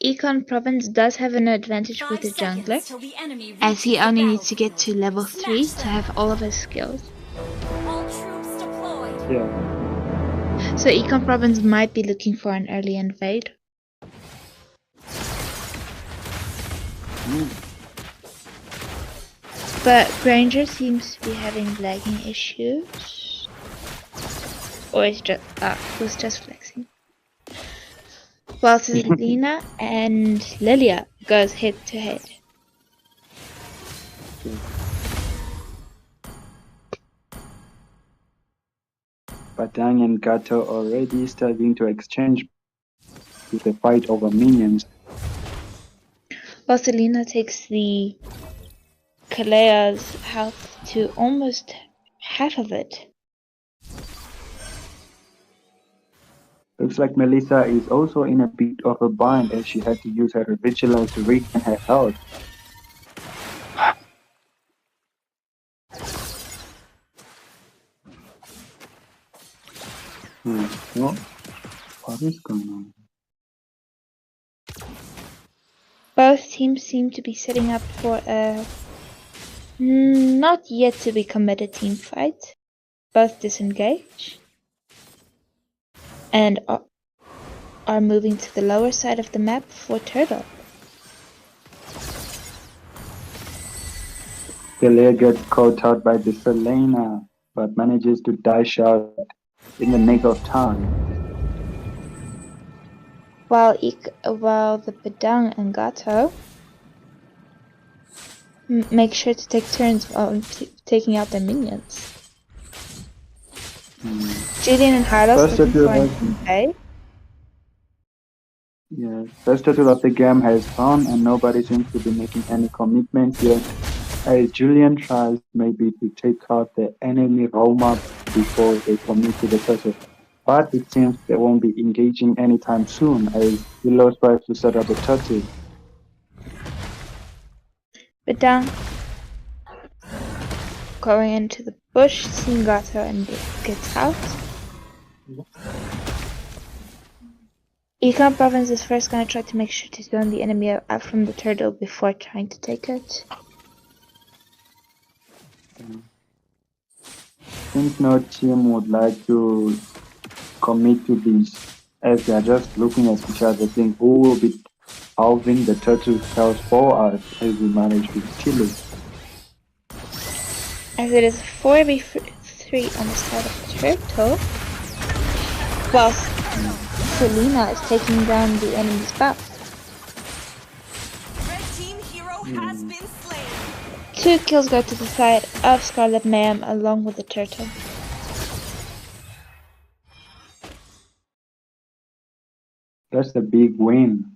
Econ Province does have an advantage 5 with the seconds jungler, till the enemy as he reaches the only needs to get to battlefield. level 3 Smash to them. have all of his skills. All troops deployed. Yeah. So Econ Province might be looking for an early invade. But Granger seems to be having lagging issues. Or is just was just flexing. While Selena and Lilia goes head to head. Batang and Gato already starting to exchange with the fight over minions. While Selena takes the Kalea's health to almost half of it. Looks like Melissa is also in a bit of a bind as she had to use her vigilance to regain her health. Well, what is going on? Both teams seem to be setting up for a not yet to be committed team fight. Both disengage and are moving to the lower side of the map for Turtle. Galea gets caught out by the Selena, but manages to dash out in the nick of time. While the Padang and Gato make sure to take turns on taking out their minions. Julian and Hylos looking for an invade. Yeah, first turtle of the game has gone and nobody seems to be making any commitments yet. As Julian tries maybe to take out the enemy roam-up before they commit to the turtle. But it seems they won't be engaging anytime soon as Willow tries to set up a turtle. Padang going into the bush, seeing Gato and gets out. Econ Province is first gonna try to make sure to zone the enemy out from the turtle before trying to take it. Seems no team would like to commit to this as they are just looking at each other saying who will be halving the turtle's health for us as we manage to kill it. As it is 4v3 on the side of the turtle, whilst Selena is taking down the enemy's buff. Red team hero has been slain. 2 kills go to the side of Scarlet Mayhem along with the turtle. That's a big win.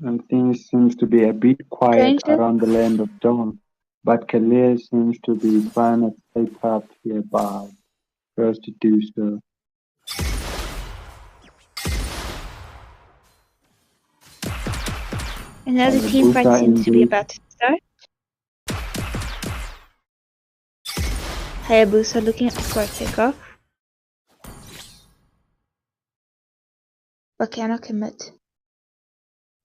And things seems to be a bit quiet Granger, around the land of Dawn, but Kalea seems to be trying to stay up hereby. First to do so. another And the team fight Buka seems to be indeed. about to start. Hayabusa looking for a kickoff, but cannot commit,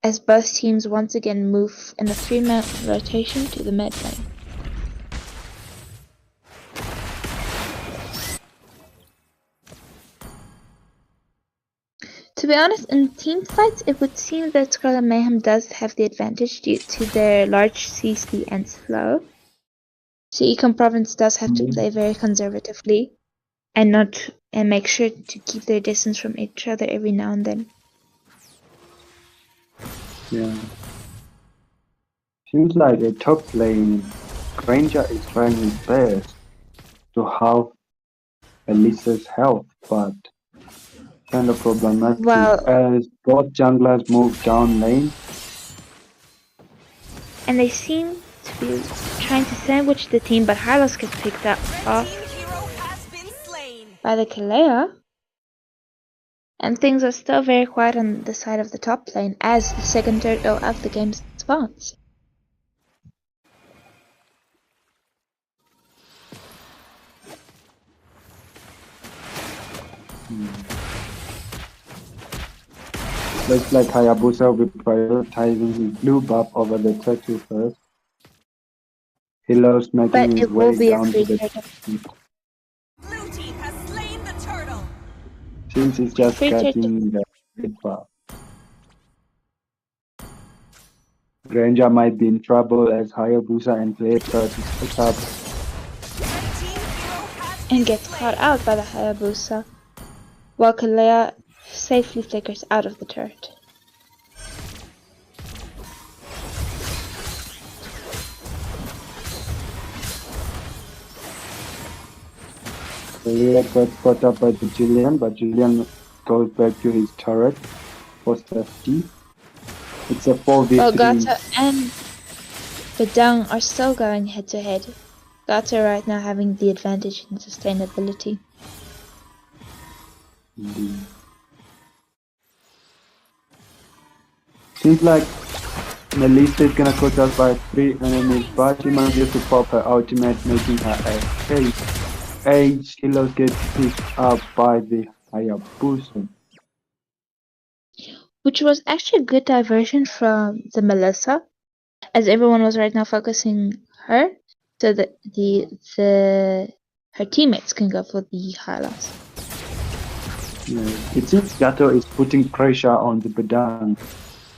as both teams once again move in a 3-man rotation to the mid lane. To be honest, in team fights, it would seem that Scarlet Mayhem does have the advantage due to their large CC and slow. So Econ Province does have to play very conservatively and make sure to keep their distance from each other every now and then. Yeah. Seems like a top lane. Granger is trying his best to halve Elisa's health, but kind of problematic Well, as both junglers move down lane. and they seem to be trying to sandwich the team, but Hylos gets picked up Red off team hero has been slain. by the Kalea. And things are still very quiet on the side of the top lane as the second turtle of the game spawns. Looks like Hayabusa will be prioritizing his blue buff over the turtle first. He loves making But his it will way be a down to free the turtle. Blue team has slain the turtle. since he's just Free turtle. getting the red buff. Granger might be in trouble as Hayabusa and Clay try to pick up. Red team hero has And been gets slain. caught out by the Hayabusa, while Kalea safely flickers out of the turret. Kalea got caught up by the Julian, but Julian goes back to his turret for safety. It's a 4v3. While Gato and Bedang are still going head to head. Gato right now having the advantage in sustainability. Indeed. Seems like Melissa is gonna cut us by 3 enemies, but she manages to pop her ultimate, making her a case. Kilos gets picked up by the Hayabusa. Which was actually a good diversion from the Melissa, as everyone was right now focusing her, so that her teammates can go for the highlights. Yeah. It seems Gato is putting pressure on the Bedang,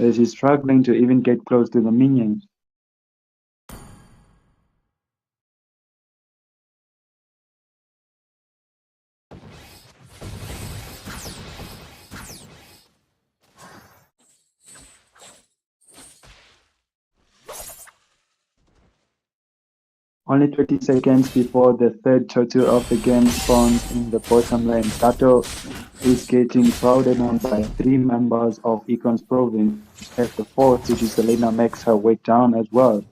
as he's struggling to even get close to the minions. Only 20 seconds before the third turtle of the game spawns in the bottom lane, Gato is getting crowded on by 3 members of Econ's province, as the fourth, which is Selena, makes her way down as well.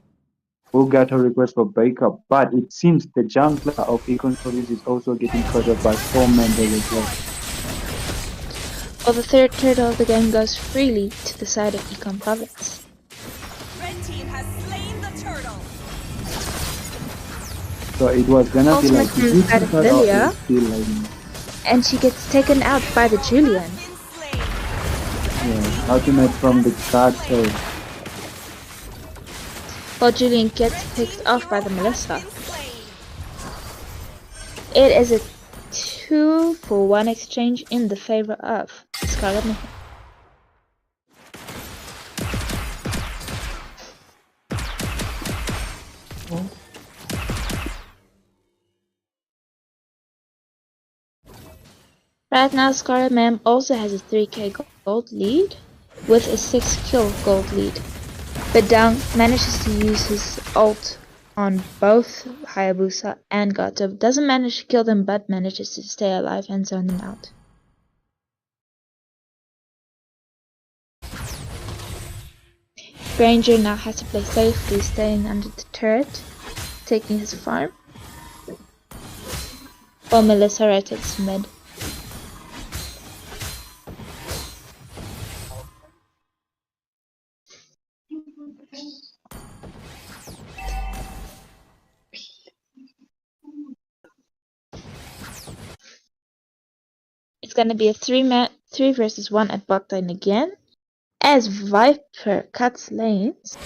Who got her request for backup, but it seems the jungler of Econ's province is also getting crowded by 4 members as well. While the third turtle of the game goes freely to the side of Econ Province. Red team has slain the turtle. So it was gonna be like Ultimate inside of Lilia, still like, and she gets taken out by the Julian. Been slain. yeah, ultimate from the Gato. While Julian gets picked off by the Melissa. Been slain. It is a 2-for-1 exchange in the favor of Scarlet Mayhem. Right now, Scarlet Mayhem also has a 3k gold lead with a 6 kill gold lead. But Down manages to use his ult on both Hayabusa and Gato. Doesn't manage to kill them, but manages to stay alive and zone them out. Granger now has to play safely, staying under the turret, taking his farm, while Melissa rotates mid. It's gonna be a 3 versus 1 at bot lane again, as Viper cuts lanes,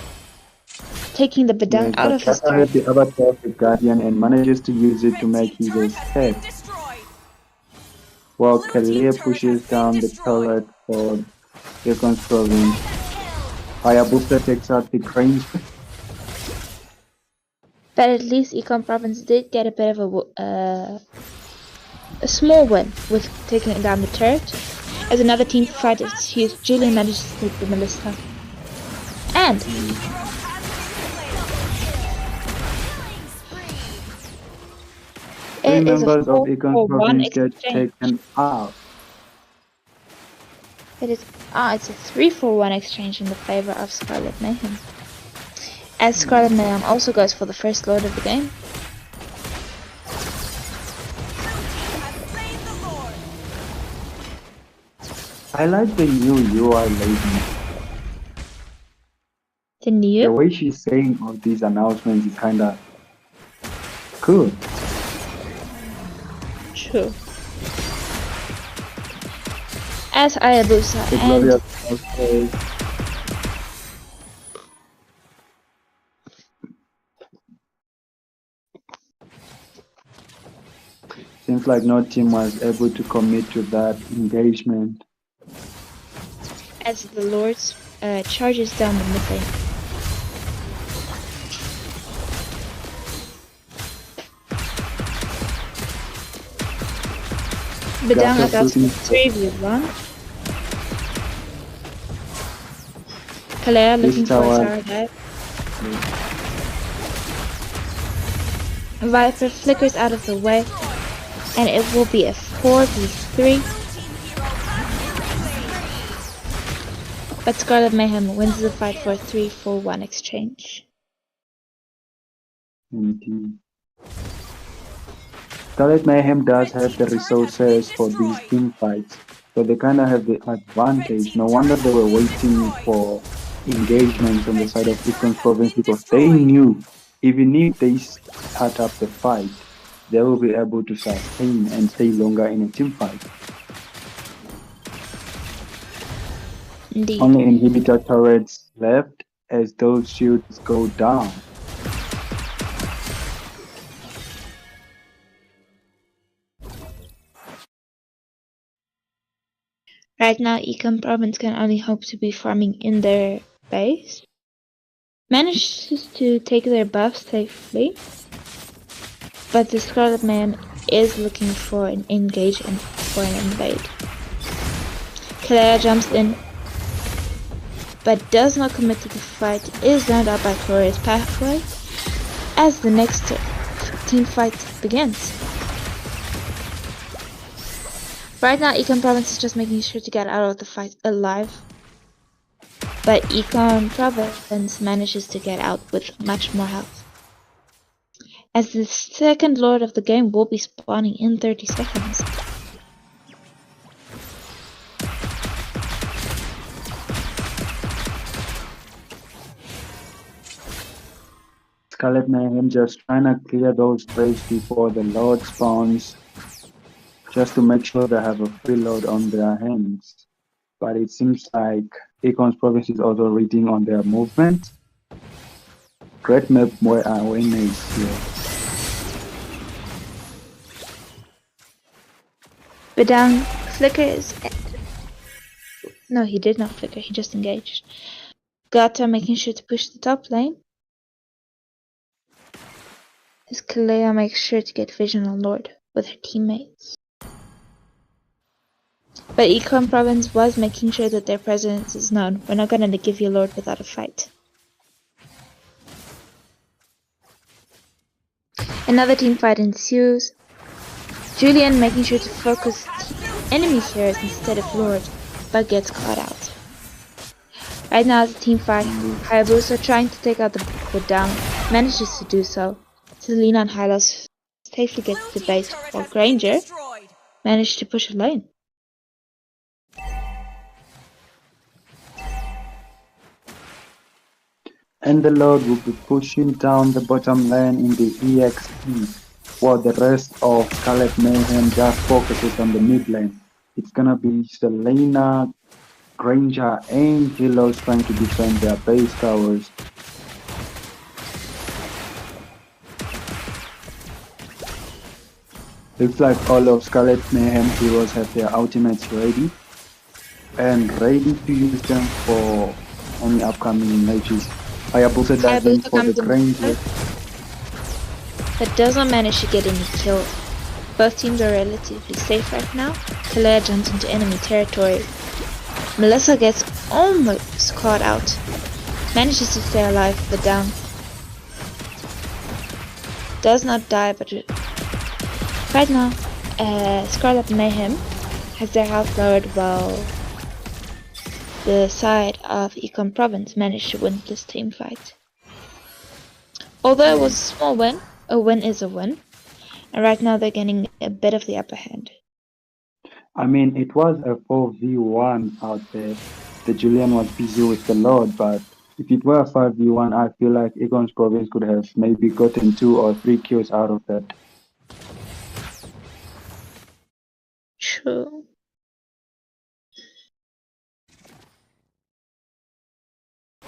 taking the Bedang out of his Gato turret. has the avatar of the Guardian and manages to use it to Red make team his turret has been escape, destroyed. while Blue team Kalia turret pushes has been down the destroyed. turret for Econ's province. Hayabusa takes out the cranes. But at least Econ Province did get a bit of a small win with taking down the turret, as another team fight is huge. Julian manages to take the Melissa. And Three it is a members of Econ's 4-for-1 province get exchange. taken out. It's a 3-for-1 exchange in the favor of Scarlet Mayhem. As Scarlet Mayhem also goes for the first lord of the game. Has slain the Lord. I like the new UI lady. The The new way she's saying all these announcements is kinda cool. true. as Hayabusa The and glorious okay. Seems like no team was able to commit to that engagement. as the Lords charges down the mid lane. Bedang Gasa about pushing 3v1. Kalea looking for a tower. tower dive. Viper flickers out of the way, and it will be a 4v3. But Scarlet Mayhem wins the fight for a 3-4-1 exchange. Indeed. Scarlet Mayhem does have the resources for these team fights, so they kind of have the advantage. No wonder they were waiting for engagements on the side of Eastern Province because they knew even if they start up the fight, they will be able to sustain and stay longer in a team fight. Indeed. Only inhibitor turrets left as those shields go down. Right now, Econ Province can only hope to be farming in their base. Manages to take their buffs safely, but the Scarlet Man is looking for an engage and for an invade. Kalea jumps in, but does not commit to the fight, is drowned out by Glorious Pathway, as the next team fight begins. Right now, Econ Province is just making sure to get out of the fight alive, but Econ Province manages to get out with much more health, as the second Lord of the game will be spawning in 30 seconds. Scarlet Mayhem just trying to clear those waves before the Lord spawns, just to make sure they have a free load on their hands. But it seems like Akon's province is also reading on their movement. Great map awareness here. Bedang flickers. No, he did not flicker, he just engaged. Gata making sure to push the top lane. As Kalea makes sure to get vision on Lord with her teammates. But Econ Province was making sure that their presence is known. We're not going to give you Lord without a fight. Another team fight ensues. Julian making sure to focus enemy heroes instead of Lord, but gets caught out. Right now it's a team fight. Hayabusa trying to take out the down, manages to do so. Selena and Hylos safely get to the base, while Granger managed to push a lane. And the Lord will be pushing down the bottom lane in the EXP, while the rest of Scarlet Mayhem just focuses on the mid lane. It's gonna be Selena, Granger, and Hilos trying to defend their base towers. Looks like all of Scarlet Mayhem heroes have their ultimates ready and ready to use them for any upcoming matches. Hayabusa dives in for the Granger, but does not manage to get any kills. Both teams are relatively safe right now. Kalea jumps into enemy territory. Melissa gets almost caught out. Manages to stay alive, but down. Does not die, but right now, Scarlet Mayhem has their health lowered while the side of Econ Province managed to win this team fight. Although it was a small win, a win is a win, and right now they're getting a bit of the upper hand. I mean, it was a 4v1 out there. The Julian was busy with the Lord, but if it were a 5v1, I feel like Egon's province could have maybe gotten 2 or 3 kills out of that. True.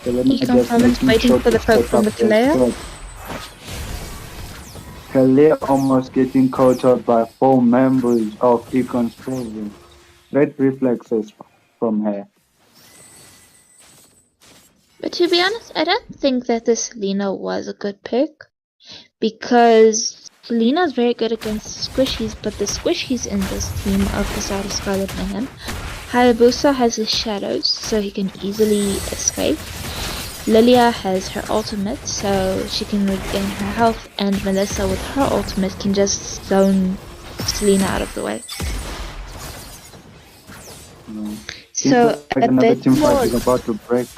Selena Econ just Province making waiting sure for to the poke set from up the their Kaleo. shot. Kalea almost getting caught out by 4 members of Econ's province. Great reflexes from her. But to be honest, I don't think that this Selena was a good pick, because Selena's very good against squishies, but the squishies in this team of the side of Scarlet Mayhem, Hayabusa has his shadows, so he can easily escape. Lilia has her ultimate, so she can regain her health, and Melissa with her ultimate can just zone Selena out of the way. Seems So like a another bit team more. fight is about to break.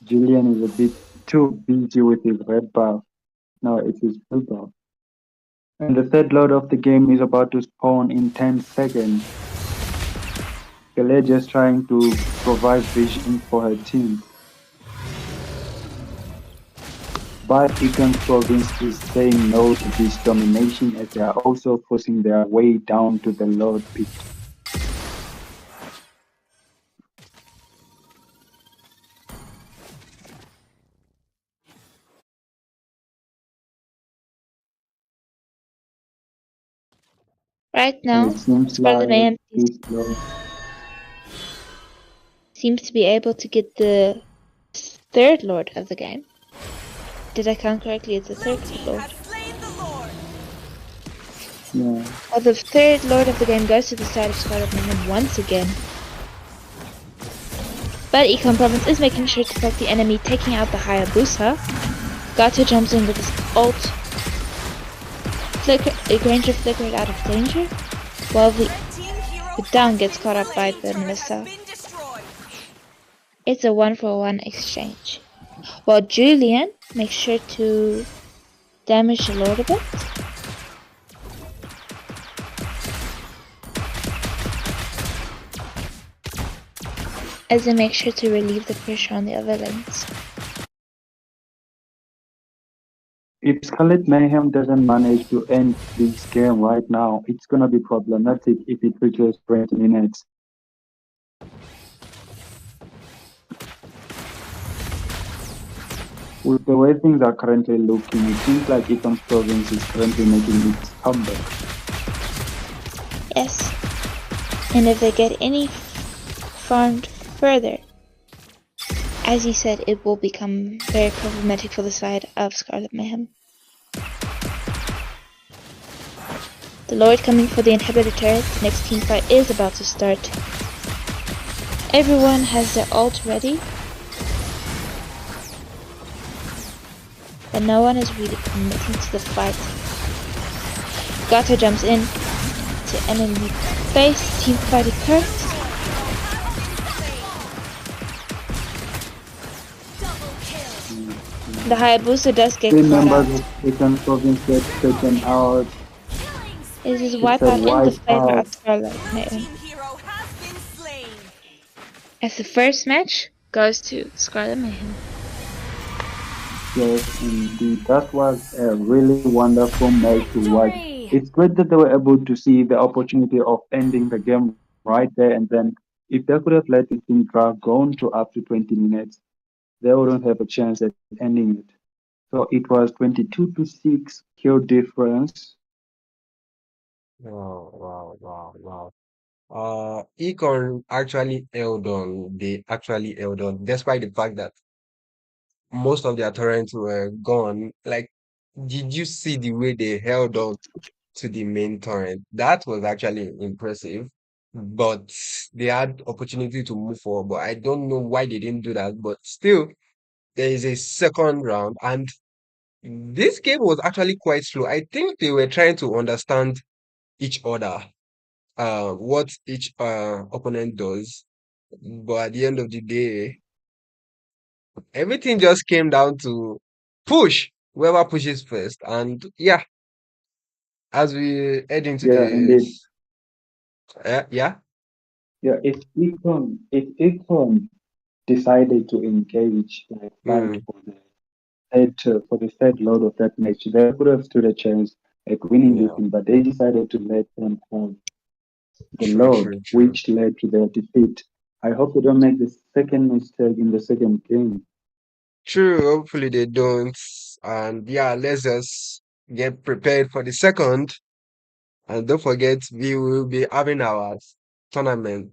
Julian is a bit too busy with his red buff. Now it's his blue buff. And the third lord of the game is about to spawn in 10 seconds. Kale just trying to provide vision for her team. But Econ's province is saying no to this domination, as they are also forcing their way down to the lord pit. Right And now, it seems Scarlet like Mayhem this lord seems to be able to get the third lord of the game. Did I count correctly? It's the Blue third team lord. has slain the Lord. yeah. Well, the third lord of the game goes to the side of Scarlet Mayhem once again. But Econ Province is making sure to poke the enemy, taking out the Hayabusa. Gato jumps in with his ult. Granger flickered out of danger, while the Team hero down gets caught up by the turret has Melissa. been destroyed. It's a 1-for-1 exchange. While Julian makes sure to damage the Lord a bit. As they make sure to relieve the pressure on the other lanes. If Scarlet Mayhem doesn't manage to end this game right now, it's gonna be problematic if it reaches 20 minutes. With the way things are currently looking, it seems like Econ's province is currently making its comeback. Yes. And if they get any farmed further, as he said, it will become very problematic for the side of Scarlet Mayhem. The Lord coming for the inhibitor turret. The next team fight is about to start. Everyone has their ult ready, but no one is really committing to the fight. Gato jumps in to enemy base. Team fight occurs. The Hayabusa does get 3 caught out. members of Econ's province get taken out. This is It's a wipeout in the favor wipeout. of Scarlet Mayhem. Team hero has been slain. As the first match goes to Scarlet Mayhem. Yes, indeed. That was a really wonderful match to watch. Victory! It's great that they were able to see the opportunity of ending the game right there and then. If they could have let the thing drag on to up to 20 minutes, they wouldn't have a chance at ending it. So it was 22-6 kill difference. Oh, wow, wow, wow. Econ actually held on. They actually held on, despite the fact that most of their turrets were gone. Like, did you see the way they held on to the main turret? That was actually impressive. But they had opportunity to move forward, but I don't know why they didn't do that. But still, there is a second round, and this game was actually quite slow. I think they were trying to understand each other, what each opponent does. But at the end of the day, everything just came down to push, whoever pushes first. And yeah, as we head into Yeah, the indeed. yeah. Yeah, if Econ decided to engage, like fight Mm, for the third load of that match, they could have stood a chance at winning this yeah. thing, but they decided to let them have the True, Lord, true, true. which led to their defeat. I hope they don't make the second mistake in the second game. True, hopefully they don't. And yeah, let's just get prepared for the second. And don't forget, we will be having our tournament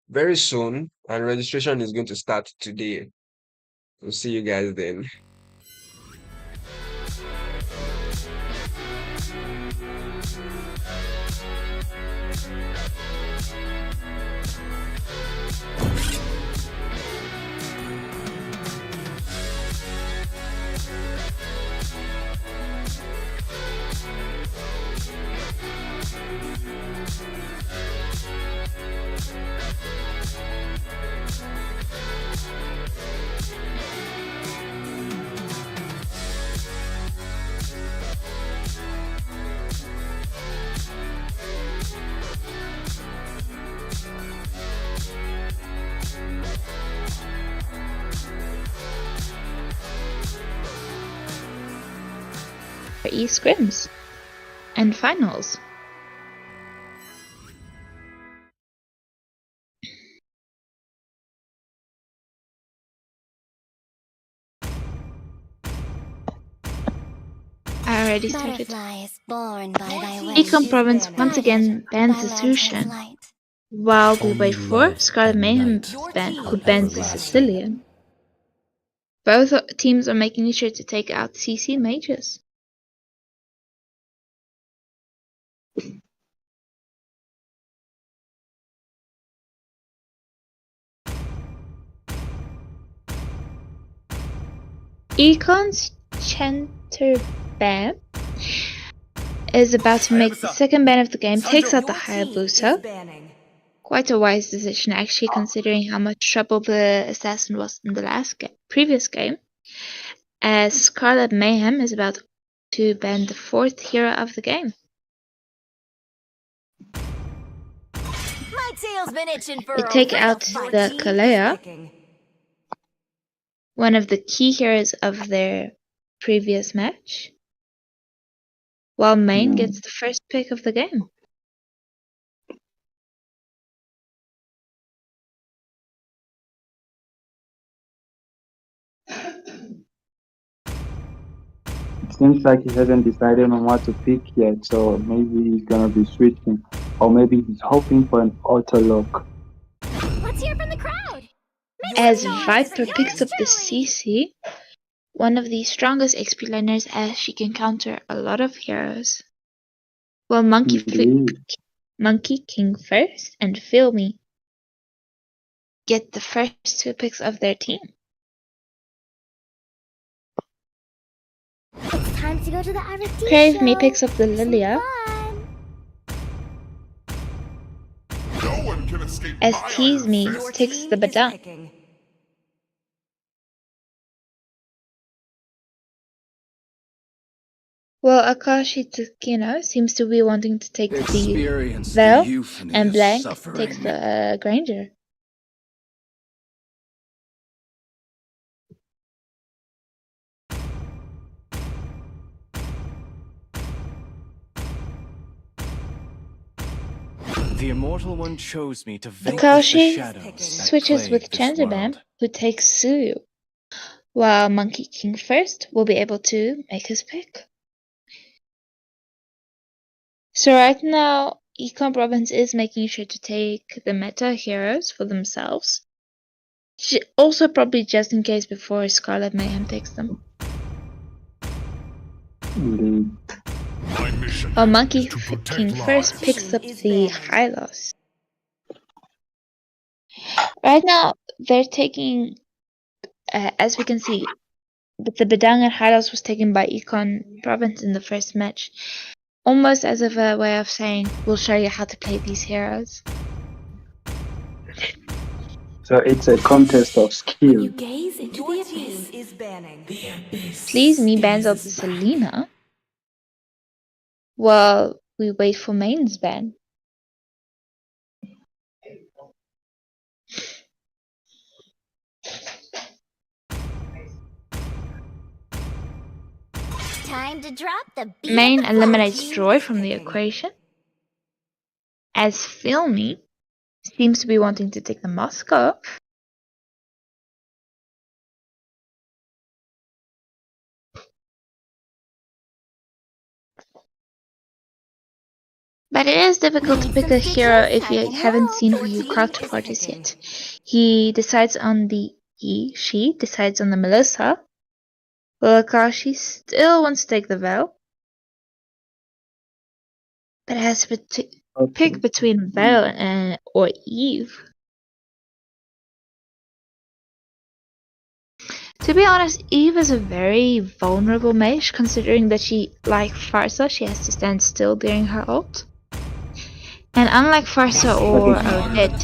very soon, and registration is going to start today. We'll see you guys then. SRIMS and finals. I already started. Butterfly is born by thy wish. Econ Province once again bans the Sushan, while we wait for Scarlet Mayhem's ban, who bans the Sicilian. Both teams are making sure to take out CC mages. Econ's Chanter ban is about to make the second ban of the game, takes out the Hayabusa. Quite a wise decision, actually, considering how much trouble the assassin was in the previous game. As Scarlet Mayhem is about to ban the fourth hero of the game. My tail's been itching for They a take real out fight. the Kalea, one of the key heroes of their previous match, while Main gets the first pick of the game. It seems like he hasn't decided on what to pick yet, so maybe he's gonna be switching. Or maybe he's hoping for an auto lock. Let's hear from the crowd. As Viper picks up the CC, one of the strongest XP laners, as she can counter a lot of heroes. Well, Monkey King first and Feel Me get the first two picks of their team. It's time to go to the RFD Crave show. Me picks up the Lilia, Fun. No one can escape as my Tease iron Me fist. takes the Badang. Well, Akashi Tsukino seems to be wanting to take the Vel, and Blank takes the Granger. The Immortal One chose me to vanquish the Akashi shadows that switches plague with this Changerbam, world. who takes Suyu, while Monkey King first will be able to make his pick. So right now, Econ Province is making sure to take the meta heroes for themselves. Also probably just in case before Scarlet Mayhem takes them. Indeed. My mission While Monkey is to protect King first lives. picks up the Hylos. Right now, they're taking, as we can see, but the Bedang and Hylos was taken by Econ Province in the first match. Almost as of a way of saying, we'll show you how to play these heroes. So it's a contest of skill. You gaze into the abyss. Is banning. Please Me bans out the Selena, while we wait for Main's ban. Time to drop the beat. Main eliminates Joy from the equation. as Filmy seems to be wanting to take the mask off. But it is difficult to pick a hero if you haven't seen who your counterpart is yet. She decides on the Melissa. Well, Akashi still wants to take the Veil, but has to pick between Veil or Eve. To be honest, Eve is a very vulnerable mage, considering that like Farsa, she has to stand still during her ult. And unlike Farsa or Odette,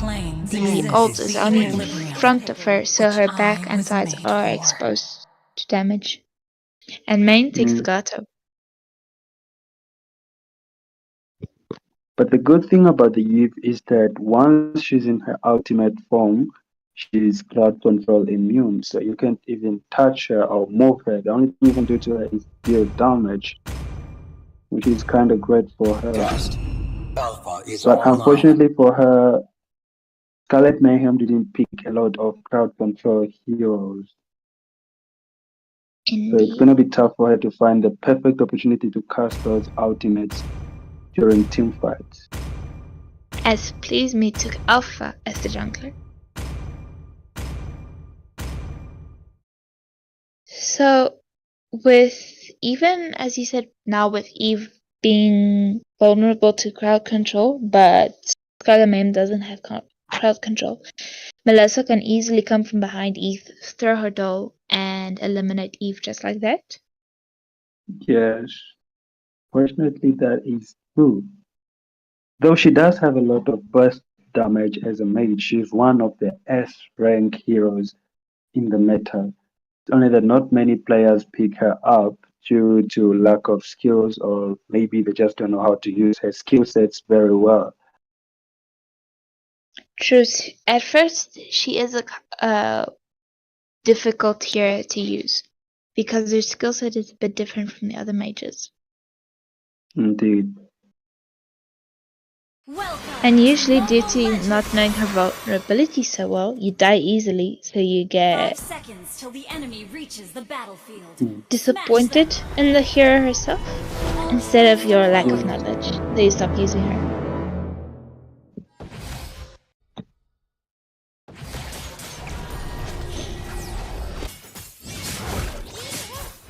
the ult is only in front of her, so her back and sides are exposed to damage. And main takes the Gato. But the good thing about the Eve is that once she's in her ultimate form, she's crowd control immune, so you can't even touch her or move her. The only thing you can do to her is deal damage, which is kind of great for her. But unfortunately for her, Scarlet Mayhem didn't pick a lot of crowd control heroes. So it's going to be tough for her to find the perfect opportunity to cast those ultimates during team fights. As Please Me took Alpha as the jungler. So, as you said, now with Eve being vulnerable to crowd control, but Scarlet Mayhem doesn't have crowd control, Melissa can easily come from behind Eve, throw her doll, and eliminate Eve just like that. Yes, fortunately that is true. Though she does have a lot of burst damage as a mage, she's one of the S rank heroes in the meta. It's only that not many players pick her up due to lack of skills, or maybe they just don't know how to use her skill sets very well. True. At first, she is a difficult hero to use because her skill set is a bit different from the other mages. Indeed. And usually, due to not knowing her vulnerability so well, you die easily, so you get 5 seconds till the enemy reaches the battlefield. disappointed in the hero herself instead of your lack of knowledge, so you stop using her.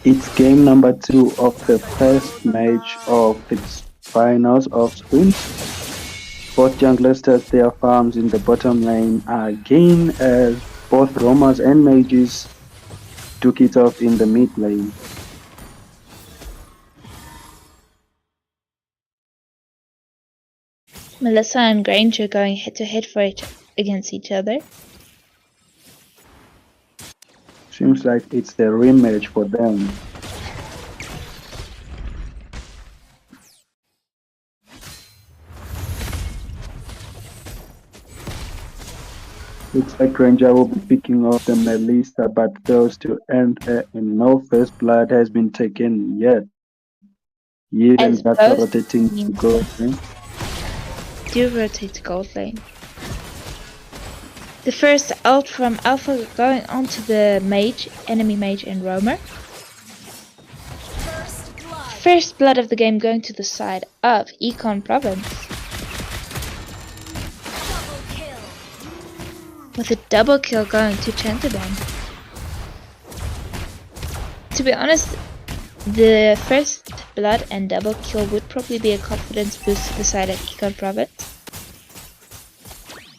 It's game number 2 of the first match of the finals of SRIMS. Both junglers test their farms in the bottom lane again, as both roamers and mages took it off in the mid lane. Melissa and Granger going head to head against each other. Seems like it's the rematch for them. Looks like Granger will be picking off the Melissa, but those to end her, and no first blood has been taken yet. Eve and Gato rotating to gold lane. Do rotate to gold lane. The first ult from Alpha going onto the enemy mage and roamer. First blood of the game going to the side of Econ Province. With a double kill going to Chantaban. To be honest, the first blood and double kill would probably be a confidence boost to the side of Econ Province.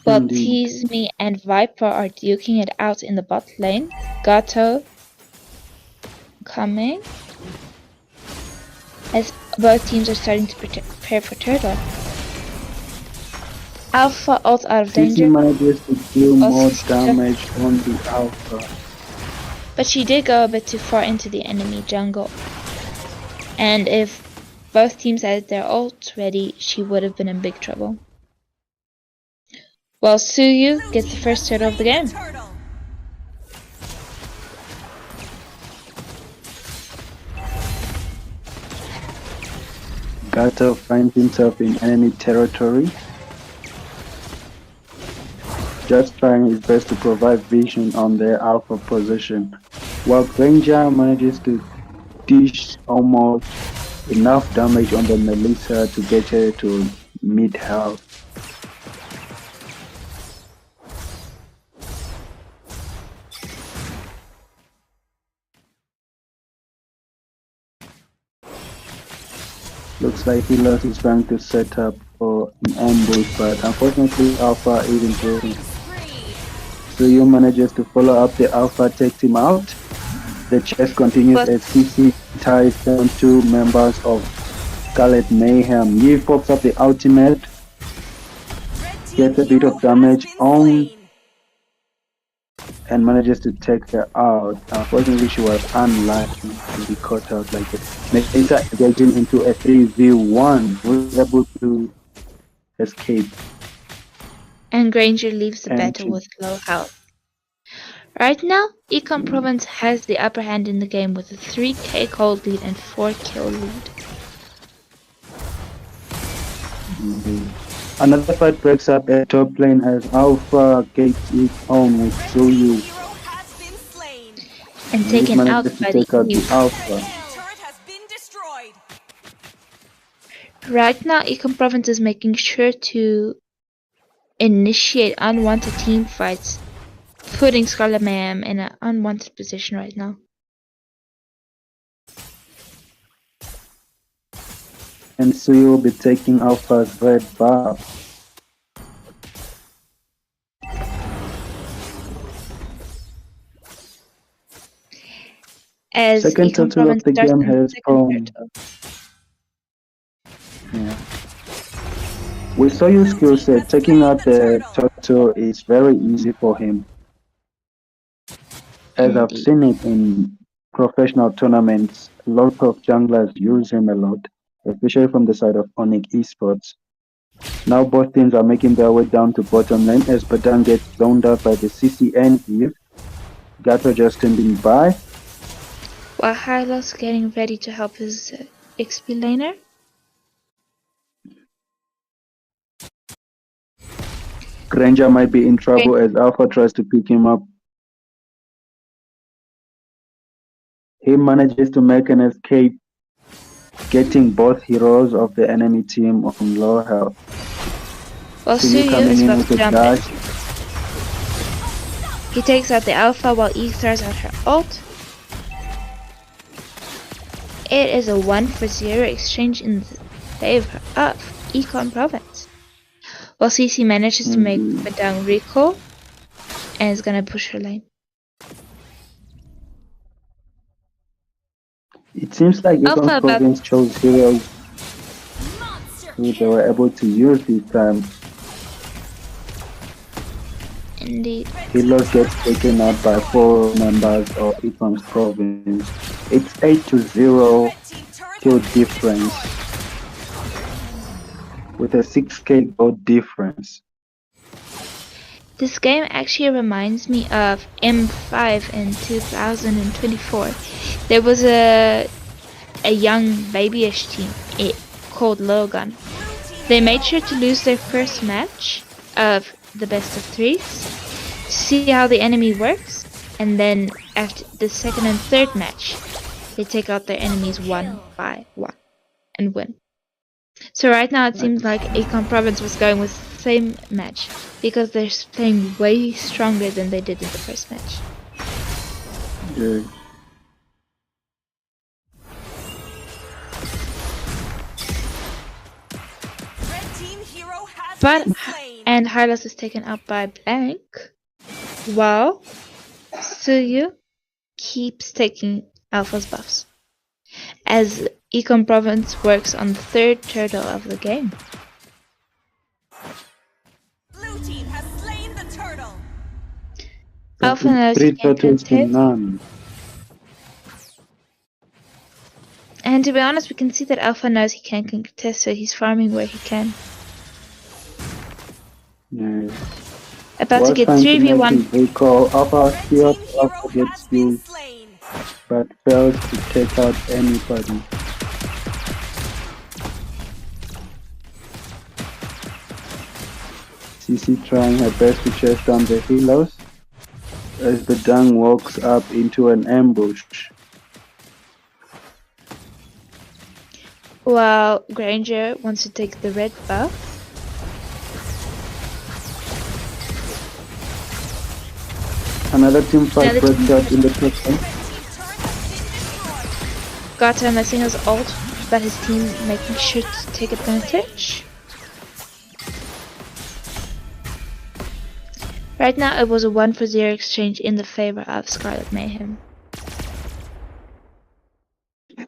While Tease Me and Viper are duking it out in the bot lane. Gato coming. As both teams are starting to prepare for turtle. Alpha ult out of danger. She manages to deal more damage on the Alpha. But she did go a bit too far into the enemy jungle. And if both teams had their ults ready, she would have been in big trouble. Well, Suyu gets the first turtle of the game. Gato finds himself in enemy territory. just trying his best to provide vision on their alpha position, while Granger manages to dish almost enough damage on the Melissa to get her to mid-health. Looks like Healers is trying to set up for an ambush, but unfortunately Alpha isn't there. Suyu manages to follow up the Alpha, takes him out. The chase continues But- as CC ties down two members of Scarlet Mayhem. Yi pops up the ultimate, gets a bit of damage on, and manages to take her out. Unfortunately, she was unlucky to be caught out like that. Melissa engaging into a 3v1, was able to escape. And Granger leaves the And battle she- with low health. Right now, Econ Province has the upper hand in the game with a 3k gold lead and 4 kill lead. Another fight breaks up at top lane as Alpha gets its own with Suyu. Hero has been slain. And He taken out manages to by the take out the Eve. Alpha. Turret has been destroyed. Right now, Econ Province is making sure to initiate unwanted team fights, putting Scarlet Mayhem in an unwanted position right now. And Suyu will be taking Alpha's red buff. As Second Econ turtle of Province the starts game in the has second come. turtle. Yeah. With Soyu's skill set, taking out the turtle is very easy for him. As I've Indeed. seen it in professional tournaments, a lot of junglers use him a lot, especially from the side of Onyx Esports. Now both teams are making their way down to bottom lane as Badang gets zoned out by the CCN Eve. Gato just standing by. While Hylos getting ready to help his XP laner. Granger might be in trouble as Alpha tries to pick him up. He manages to make an escape, getting both heroes of the enemy team on low health. While Suyu Suyu coming is in about with to a jump in. dash. He takes out the Alpha while Eve throws out her ult. It is a 1-for-0 exchange in favor of Econ Province. While CC manages to make Badang recall and is gonna push her lane. It seems like Alpha Econ about- Province chose heroes who they were able to use this time. Indeed. Helos gets taken out by 4 members of Econ's Province. It's 8-0 Red team turret kill has been difference destroyed. with a 6k gold difference. This game actually reminds me of M5 in 2024. There was a young babyish team called Logan. They made sure to lose their first match of the best of 3s, see how the enemy works, and then after the second and third match, they take out their enemies 1 by 1 and win. So right now it seems like Econ Province was going with the same match because they're playing way stronger than they did in the first match. Yeah. Red team hero has But been slain. and Hylos is taken out by Blank, while Suyu keeps taking Alpha's buffs as Econ Province works on the third turtle of the game. Blue team has slain the turtle. Alpha knows he 3 can turtles to contest, none. and to be honest, we can see that Alpha knows he can contest, so he's farming where he can. Yeah. About to Was get trying to make 3v1. his recall. Alpha Red still team hero Alpha gets has been used, slain. but fails to take out anybody. CC trying her best to chase down the healers as the Dung walks up into an ambush. While Granger wants to take the red buff. Another team fight breaks out in the top lane. Gata messing his ult, but his team making sure to take advantage. Right now it was a 1-for-0 exchange in the favor of Scarlet Mayhem.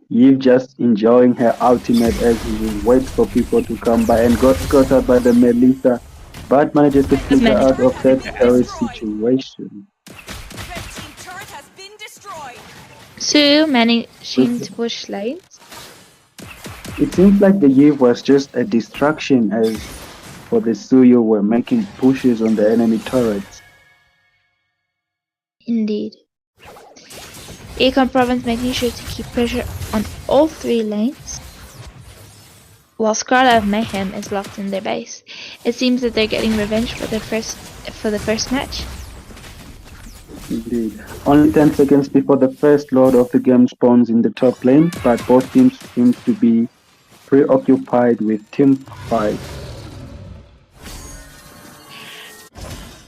Eve just enjoying her ultimate as he waits for people to come by and got caught out by the Melissa, but manages to figure out of that scary situation. Red team turret has been destroyed. Su managing to push lanes. It seems like the Eve was just a distraction as for the Suyo were making pushes on the enemy turrets. Indeed. Econ Province making sure to keep pressure on all 3 lanes, while Scarlet Mayhem is locked in their base. It seems that they're getting revenge for the first match. Indeed. Only 10 seconds before the first lord of the game spawns in the top lane, but both teams seem to be preoccupied with team fight.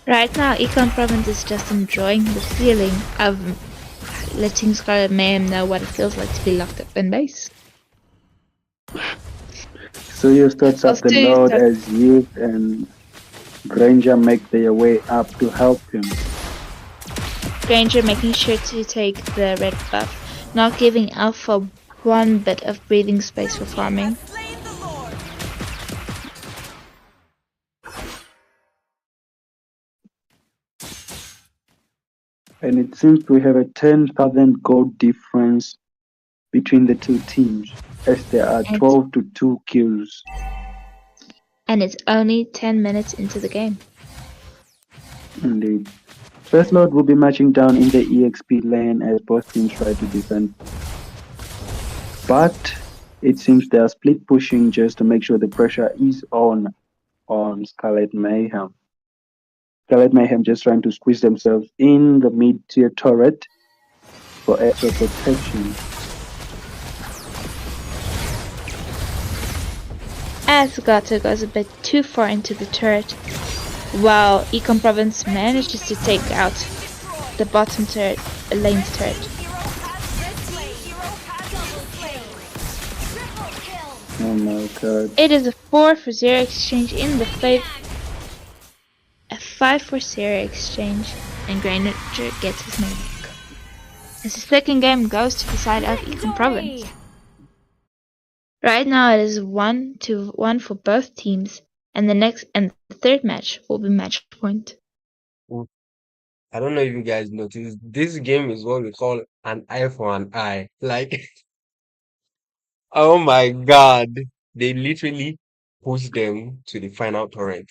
Right now, Econ Province is just enjoying the feeling of letting Scarlet Mayhem know what it feels like to be locked up in base. Suyo starts up the Lord as Eve and Granger make their way up to help him. Granger making sure to take the red buff, not giving Alpha one bit of breathing space for farming. Slain the Lord. And it seems we have a 10,000 gold difference between the two teams, as there are 12 to 2 kills. And it's only 10 minutes into the game. Indeed. First Lord will be marching down in the EXP lane as both teams try to defend. But it seems they are split pushing just to make sure the pressure is on Scarlet Mayhem. Scarlet Mayhem just trying to squeeze themselves in the mid-tier turret for extra protection. As Gato goes a bit too far into the turret, while Econ Province manages to take out the bottom turret, lane's turret. Oh my god. It is a 4-for-0 exchange in the favor. A 5-for-0 exchange, and Granger gets his maniac. As the second game goes to the side of Econ Province. Right now it is 1-1 for both teams, and the third match will be match point. I don't know if you guys noticed, this game is what we call an eye for an eye. Like, oh my god, they literally pushed them to the final torrent.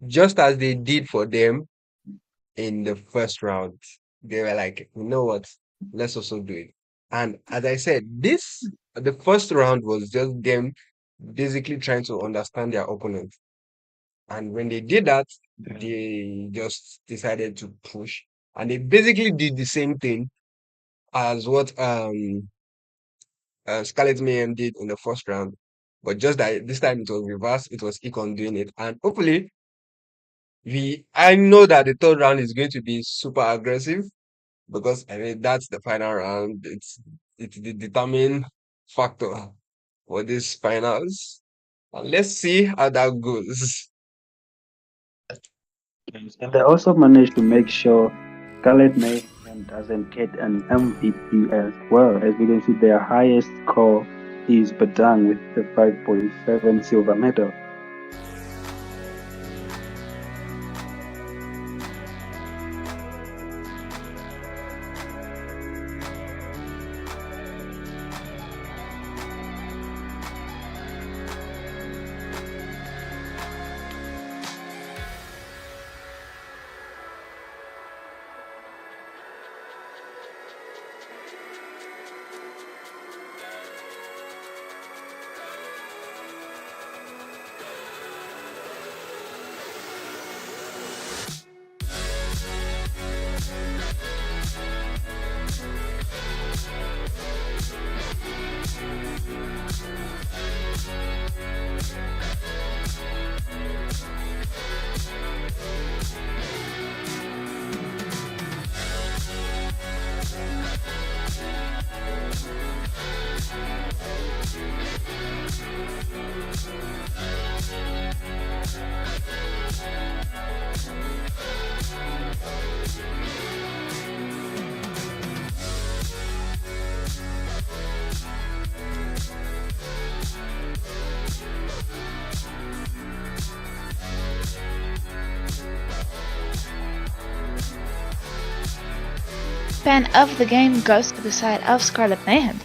Just as they did for them in the first round. They were like, you know what, let's also do it. And as I said, the first round was just them basically trying to understand their opponent. And when they did that, they just decided to push. And they basically did the same thing as what Scarlet Mayhem did in the first round. But just that this time it was reversed, it was Econ doing it. And hopefully I know that the third round is going to be super aggressive because I mean that's the final round. It's the determining factor for these finals. And let's see how that goes. And they also managed to make sure Scarlet Mayhem doesn't get an MVP as well. As we can see, their highest score is Badang with the 5.7 silver medal. ban of the game goes to the side of Scarlet Mayhem.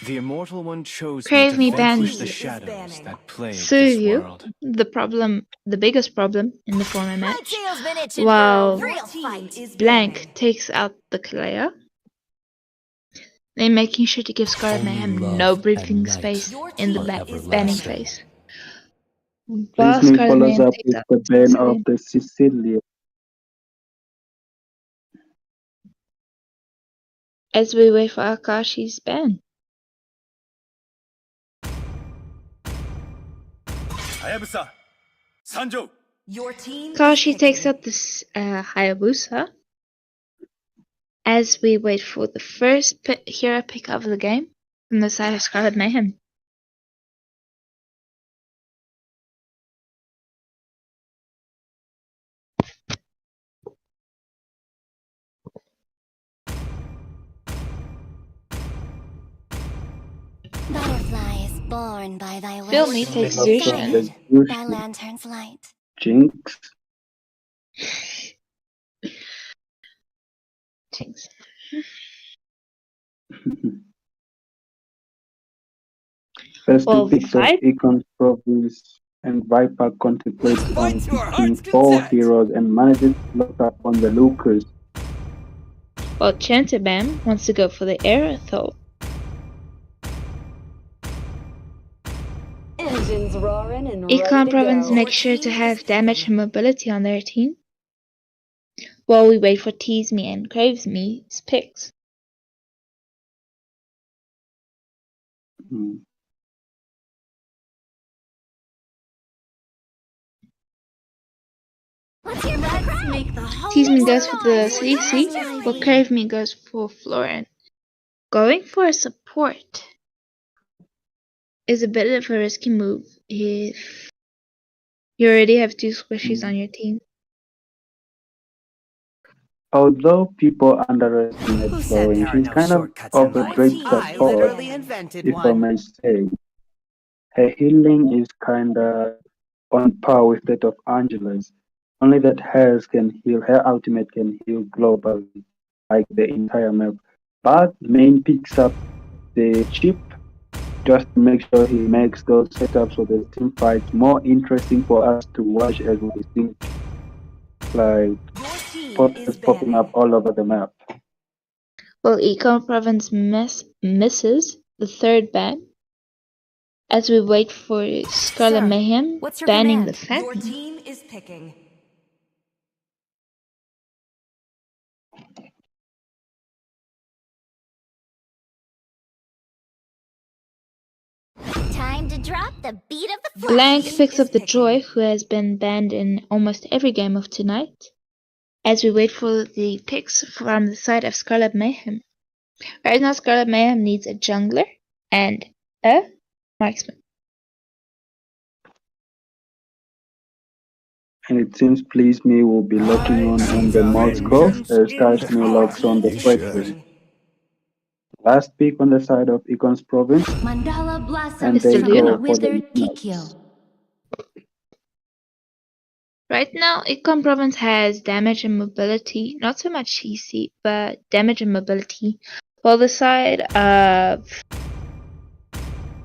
The Immortal One chose me Crave to Me vanquish bans the shadows that plague this Suyu, world. the biggest problem in the former Red match, team's been itching while for a real fight. Blank takes out the Kalea. They're making sure to give Scarlet Only Mayhem love no and breathing night space Your in the team are is banning everlasting. phase. Please While me Scarlet follows Mayhem up takes with out the the ban of Sicilian. the Sicilian. As we wait for Akashi's ban. Hayabusa, Sanjo! Your team Akashi is takes picking. out this Hayabusa. As we wait for the first hero pick of the game from the side of Scarlet Mayhem. Butterflies born by thy Feel me wings. takes Up from the Zushin. Sunlight, thy Yushi, lantern's light. Jinx. Jinx. First two Well, picks of fight. Econ Province and Viper contemplates Let's on fight to our picking heart's 4 content. heroes and manages to lock up on the Lucas. Well, Chantabam wants to go for the Aerothol. Engines roaring and Econ Province makes sure to have damage and mobility on their team. While we wait for Tease Me and Craves Me's picks. Hmm. Let's hear from the crowd. Tease Me Make goes some for the noise. CC, Just while wait. Crave Me goes for Florent. Going for a support is a bit of a risky move if you already have 2 squishies on your team. Although people underestimate Who said Flowing, there are she's no kind shortcuts of in a life? great I support, literally invented if I one. may say. Her healing is kinda on par with that of Angela's. Only that her ultimate can heal globally, like the entire map. But Main picks up the chip just to make sure he makes those setups for the team fights more interesting for us to watch as we see like Your team is posters popping up banning. all over the map. Well, Econ Province misses the third ban as we wait for Scarlet Sir, Mayhem what's your banning the command? Your Phantom. team is picking. Time to drop the beat of the Blank flash. picks up the Joy, who has been banned in almost every game of tonight, as we wait for the picks from the side of Scarlet Mayhem. Right now, Scarlet Mayhem needs a jungler and a marksman. And it seems Please Me will be locking on the Moskov as Touch Me locks on the Is Frederick. picking. Last pick on the side of Econ's Province, Mandala and blossoms they Mr. from Luna. the go for the withered Nuts. Kikyo. Right now, Econ Province has damage and mobility, not so much CC, but damage and mobility. While the side of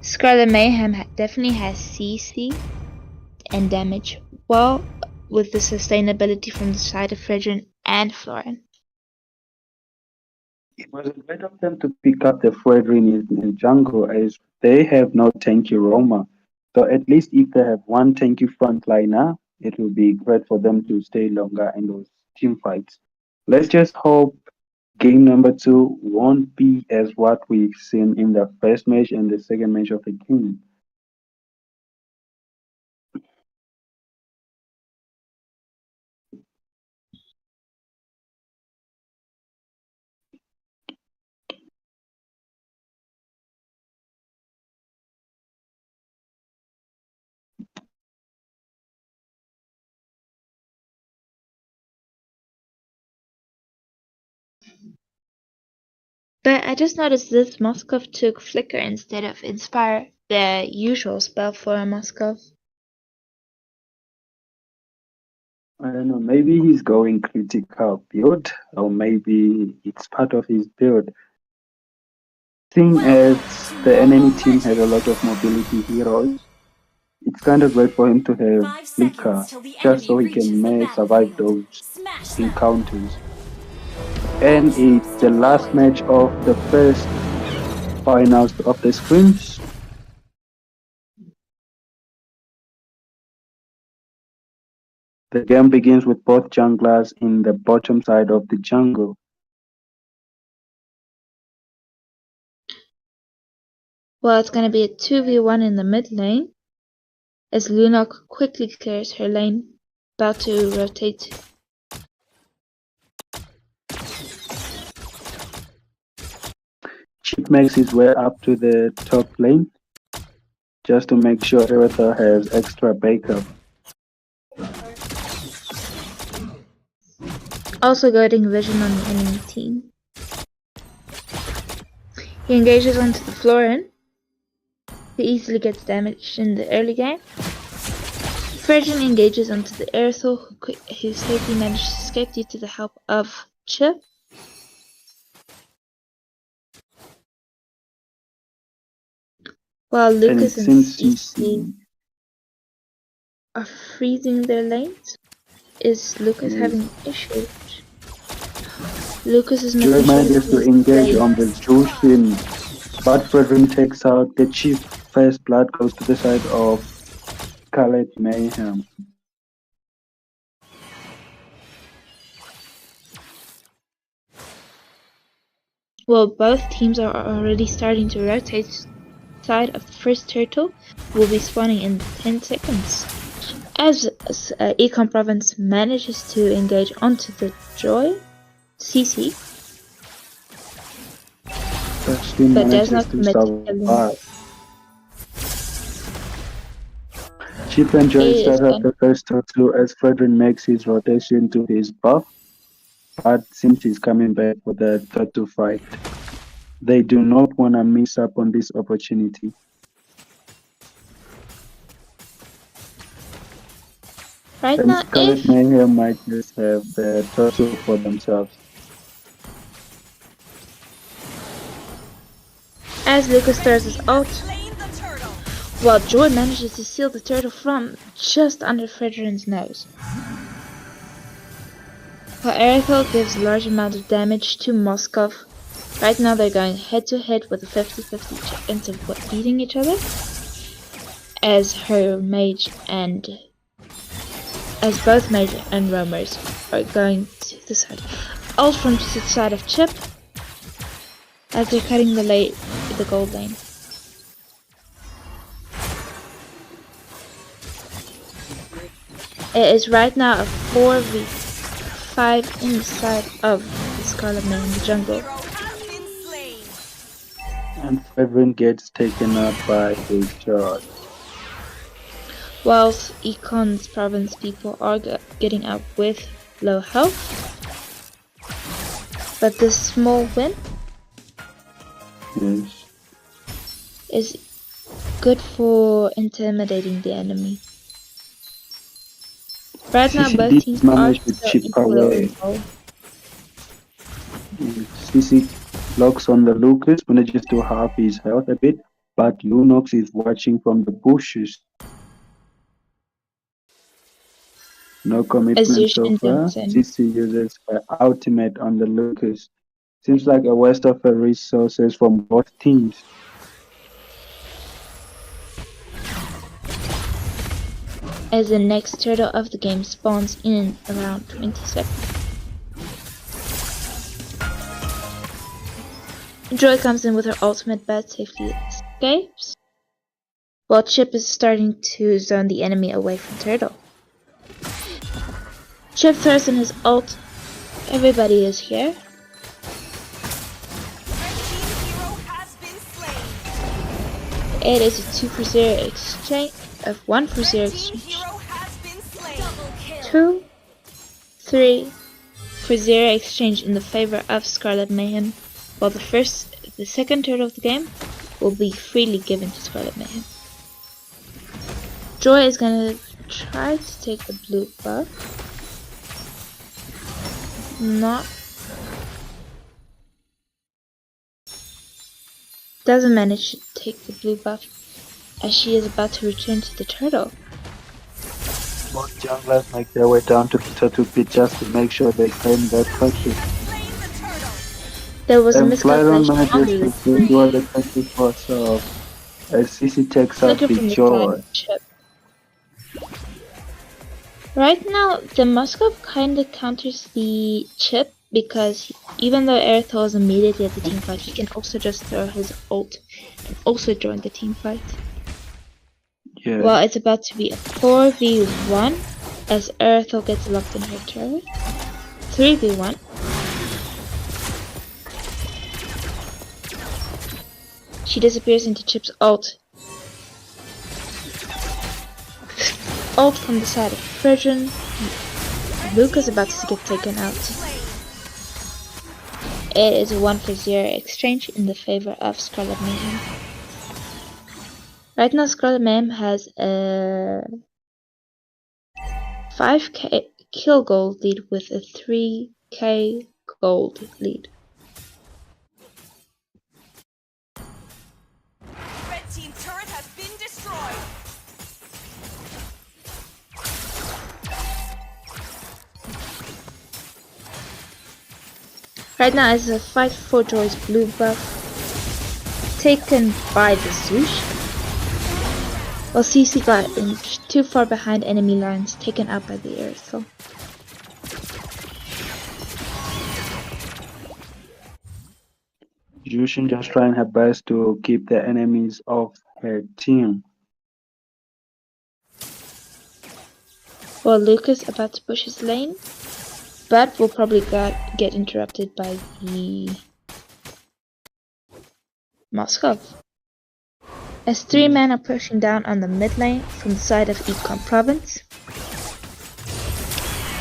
Scarlet Mayhem definitely has CC and damage, well, with the sustainability from the side of Fredrin and Florin. It was great of them to pick up the Fredrin in jungle as they have no tanky Roma. So at least if they have one tanky frontliner, it will be great for them to stay longer in those team fights. Let's just hope game number 2 won't be as what we've seen in the first match and the second match of the game. But I just noticed this Moskov took Flicker instead of Inspire. their usual spell for a Moskov. I don't know, maybe he's going critical build, or maybe it's part of his build. Seeing as the enemy team has a lot of mobility heroes, it's kind of great for him to have 5 Flicker, seconds till the just so enemy he reaches can the survive battlefield. those Smash them. encounters. And it's the last match of the first finals of the SRIMS. The game begins with both junglers in the bottom side of the jungle. Well, it's going to be a 2v1 in the mid lane, as Lunok quickly clears her lane, about to rotate. Chip makes his way up to the top lane, just to make sure Eretha has extra backup. Also guarding vision on the enemy team. He engages onto the Florin. He easily gets damaged in the early game. Fredrin engages onto the Aerithal, who safely manages to escape due to the help of Chip. While Lucas and CC are freezing their lanes, is Lucas having issues? Lucas is Joy manages to engage on the Jushin, but Fredrin takes out the Chief. First blood goes to the side of Scarlet Mayhem. Well, both teams are already starting to rotate. Side of the first turtle will be spawning in 10 seconds. As Econ Province manages to engage onto the Joy, CC, but does not commit to killing. Chip and Joy start up the first turtle as Fredrin makes his rotation to his buff, but seems he's coming back for the turtle fight. They do not want to miss up on this opportunity. Right And now, Scarlet Mayhem might just have the turtle for themselves. As Lucas throws his ult, while Joy manages to seal the turtle from just under Fredrin's nose. While Aerithal gives a large amount of damage to Moskov. Right now they're going head to head with a 50-50 chance of beating each other. As both Mage and Roamers are going to the side. Ult from the side of Chip. As they're cutting the gold lane. It is right now a 4v5 inside of the Scarlet Man in the jungle. And Fredrin gets taken out by a charge. Whilst Econ's province people are getting out with low health. But this small win is good for intimidating the enemy. Right now both teams are still equally involved. CC locks on the Lucas, manages to halve his health a bit, but Lunox is watching from the bushes. No commitment so far. CC uses her ultimate on the Lucas. Seems like a waste of resources from both teams. As the next turtle of the game spawns in around 20 seconds. Joy comes in with her ultimate but safely escapes. While Chip is starting to zone the enemy away from Turtle. Chip throws in his ult. Everybody is here. It is a 2-for-0 exchange of 1-for-0 exchange. 2-3-for-0 exchange in the favor of Scarlet Mayhem. While the second turtle of the game will be freely given to Scarlet Mayhem. Joy is gonna try to take the blue buff. Doesn't manage to take the blue buff as she is about to return to the turtle. Most junglers make their way down to the turtle pit just to make sure they claim that purchase. There was a And Flyron miscalculation on the manages to secure the purchase for herself as CC takes out looking the from the Joy. side chip. Right now, the Muscov kinda counters the chip because even though Aerithal is immediately at the team fight, he can also just throw his ult and also join the team fight. Yeah. Well, it's about to be a 4v1 as Aerithal gets locked in her turret. 3v1. She disappears into Chip's ult. Ult from the side of Frisian. Luke is about to get taken out. It is a 1-for-0 exchange in the favor of Scarlet Mayhem. Right now Scarlet Mayhem has a 5k kill gold lead with a 3k gold lead. Red team turret has been destroyed. Right now is a fight for Joy's blue buff taken by the Zeus. While CC got too far behind enemy lines, taken out by the Aerithal. Jushin just trying her best to keep the enemies off her team. While Lucas about to push his lane, but will probably get interrupted by the Moskov. As 3 men are pushing down on the mid lane from the side of Econ Province.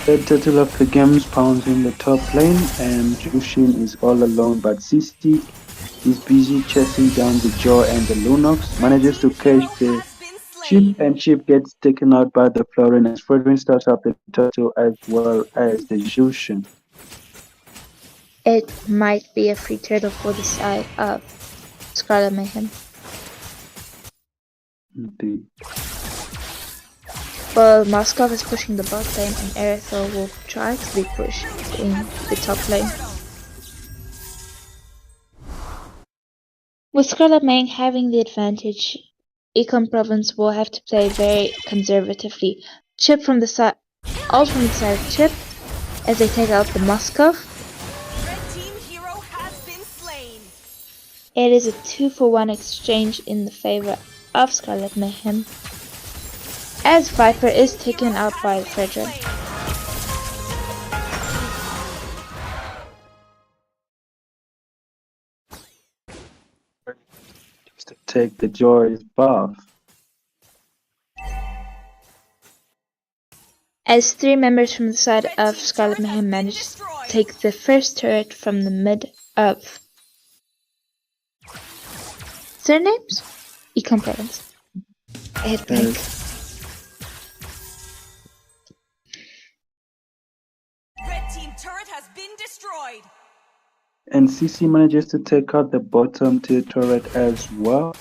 The turtle of the games pounds in the top lane and Jushin is all alone, but CC is busy chasing down the Jaw and the Lunox, manages to catch the Chip and Chip gets taken out by the Florin as Fredrin starts up the turtle as well as the Jushin. It might be a free turtle for the side of Scarlet Mayhem. Indeed. Well, Moskov is pushing the bot lane and Aerithal will try to be pushed in the top lane. With Scarlet Mayhem having the advantage, Econ Province will have to play very conservatively. Chip from the side, all from the side of Chip as they take out the Moskov. Red team hero has been slain. It is a 2-for-1 exchange in the favor of Scarlet Mayhem, as Viper is taken out by Fredrin. Just to take the Joy's buff. As 3 members from the side of Scarlet Mayhem manage to take the first turret from the mid of their names? Econ Province. I hit blank. Red team turret has been destroyed. And CC manages to take out the bottom tier turret as well.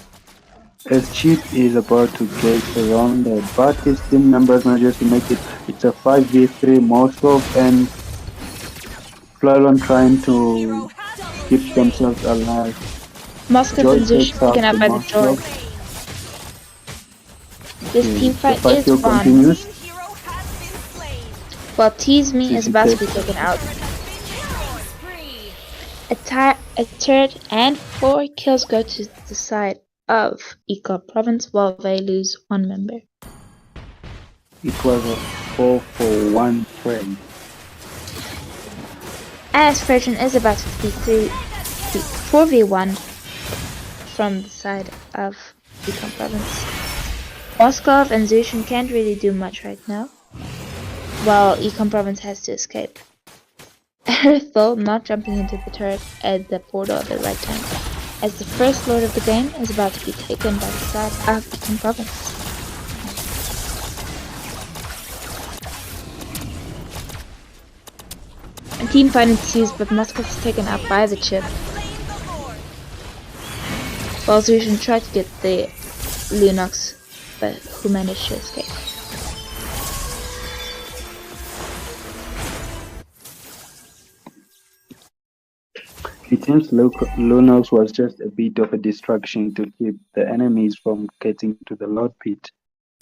As Chip is about to get around it, but his team members manages to make it. It's a 5v3 Moskov and Flyron trying to keep themselves alive. Moskov and Zeus taken out by the Joy. This team fight is on. Continues. While Tease Me is about to be taken out. A turret and 4 kills go to the side of Econ Province while they lose 1 member. It was a 4-for-1 trade. As Fredrin is about to be 4v1 from the side of Econ Province. Moskov and Zushin can't really do much right now, while Econ Province has to escape. Aerithal not jumping into the turret at the portal at the right time. as the first lord of the game is about to be taken by the side of Eastern Province. A team fight ensues, but Muscat is taken out by the chip. While Zusian tried to get the Lunox, but who managed to escape. It seems Lunox was just a bit of a distraction to keep the enemies from getting to the Lord Pit.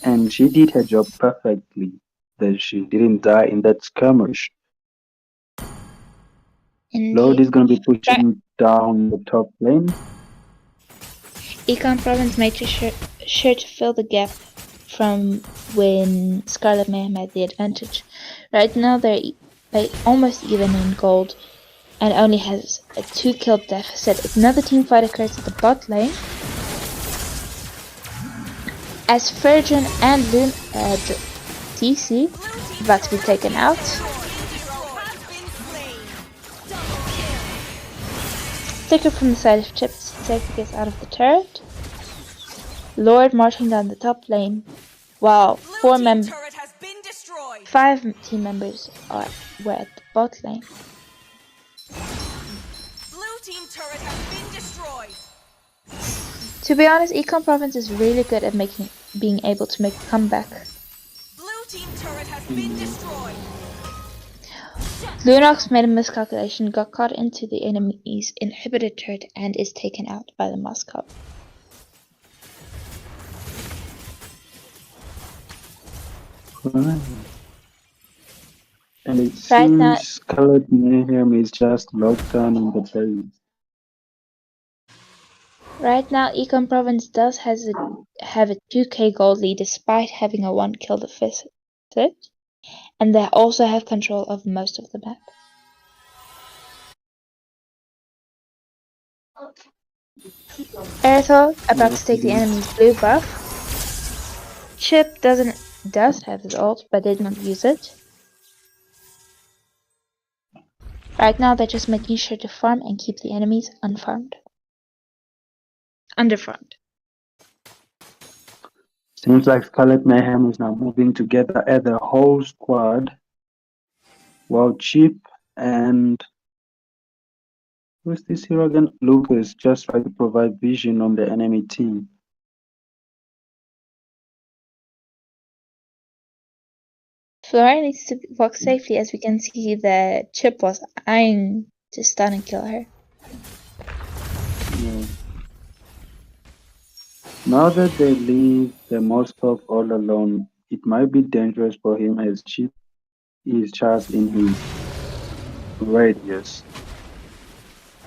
And she did her job perfectly, that she didn't die in that skirmish. Lord is going to be pushing down the top lane. Econ Province made sure to fill the gap from when Scarlet Mayhem had the advantage. Right now they're almost even in gold and only has a 2-kill deficit. Another team fight occurs at the bot lane as Virgin and TC about to be taken out. Sticker from the side of Chips safely gets out of the turret. Lord marching down the top lane, while 5 team members were at the bot lane. Blue team turret has been destroyed. To be honest, Econ Province is really good at being able to make a comeback. Blue team turret has been destroyed. Lunox made a miscalculation, got caught into the enemy's inhibitor turret, and is taken out by the Moscow. And it seems Scarlet Mayhem is just locked down in the base. Right now, Econ Province does have a 2k gold lead despite having a 1-kill deficit, and they also have control of most of the map. Aerithal about to take the enemy's blue buff. Chip does have his ult, but did not use it. Right now, they're just making sure to farm and keep the enemies underfarmed. Seems like Scarlet Mayhem is now moving together as a whole squad, while Chip and who's this hero again? Lucas just try to provide vision on the enemy team. Flora needs to walk safely, as we can see that Chip was eyeing to stun and kill her. Yeah. Now that they leave the Moskov all alone, it might be dangerous for him as Chip is just in his radius.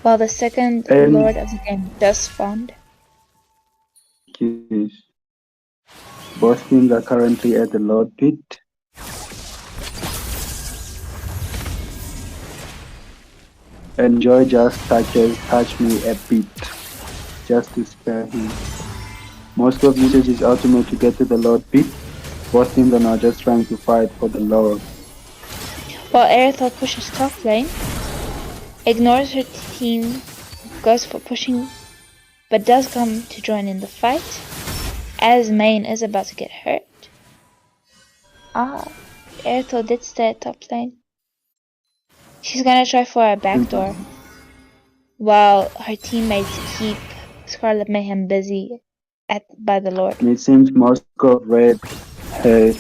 While the second Lord of the game just spawned. Yes. Both teams are currently at the Lord Pit. Enjoy just touch me a bit, just to spare him. Moskov uses his ultimate to get to the Lord Pit. Both teams are now just trying to fight for the Lord. While Aerithal pushes top lane, ignores her team, goes for pushing, but does come to join in the fight, as Main is about to get hurt. Aerithal did stay at top lane. She's gonna try for a backdoor, while her teammates keep Scarlet Mayhem busy by the Lord. And it seems Moskov read her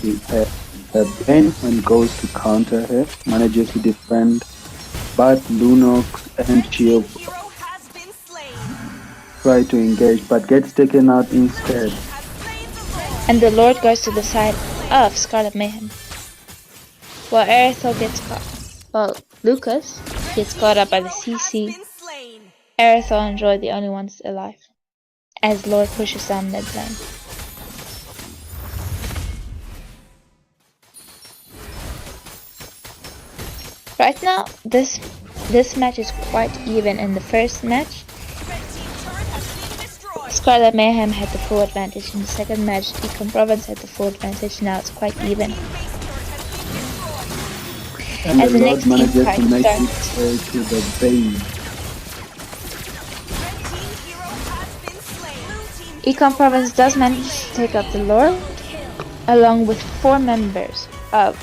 pain and goes to counter her, manages to defend, but Lunox and Shield try to engage, but gets taken out instead. And the Lord goes to the side of Scarlet Mayhem, while Aerithal gets caught. Well, Lucas gets caught up by the CC. Aerithal and Joy the only ones alive, as Lord pushes down mid lane. Right now, this match is quite even. In the first match, Scarlet Mayhem had the full advantage. In the second match, Econ Province had the full advantage. Now it's quite even. And as the next team fight to make starts. it to the base. Econ Province does manage to take out the Lord, along with 4 members of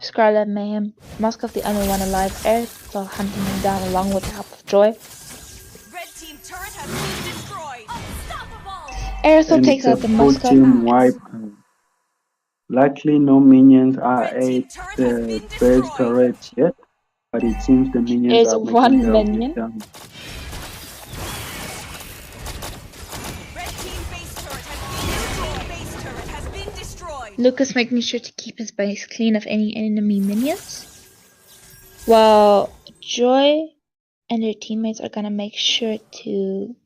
Scarlet Mayhem. Moskov, the only one alive, Aerithel hunting him down along with the help of Joy. Red team turret has been destroyed. Unstoppable. Aerithel And takes it's a out the full Moskov. team wipe. Luckily, no minions are Red at team turret has the been base destroyed. turret yet, but it seems the minions There's are making one their way minion. down. Red team base turret has been destroyed. Base turret has been destroyed. Lucas making sure to keep his base clean of any enemy minions, while Joy and her teammates are gonna make sure to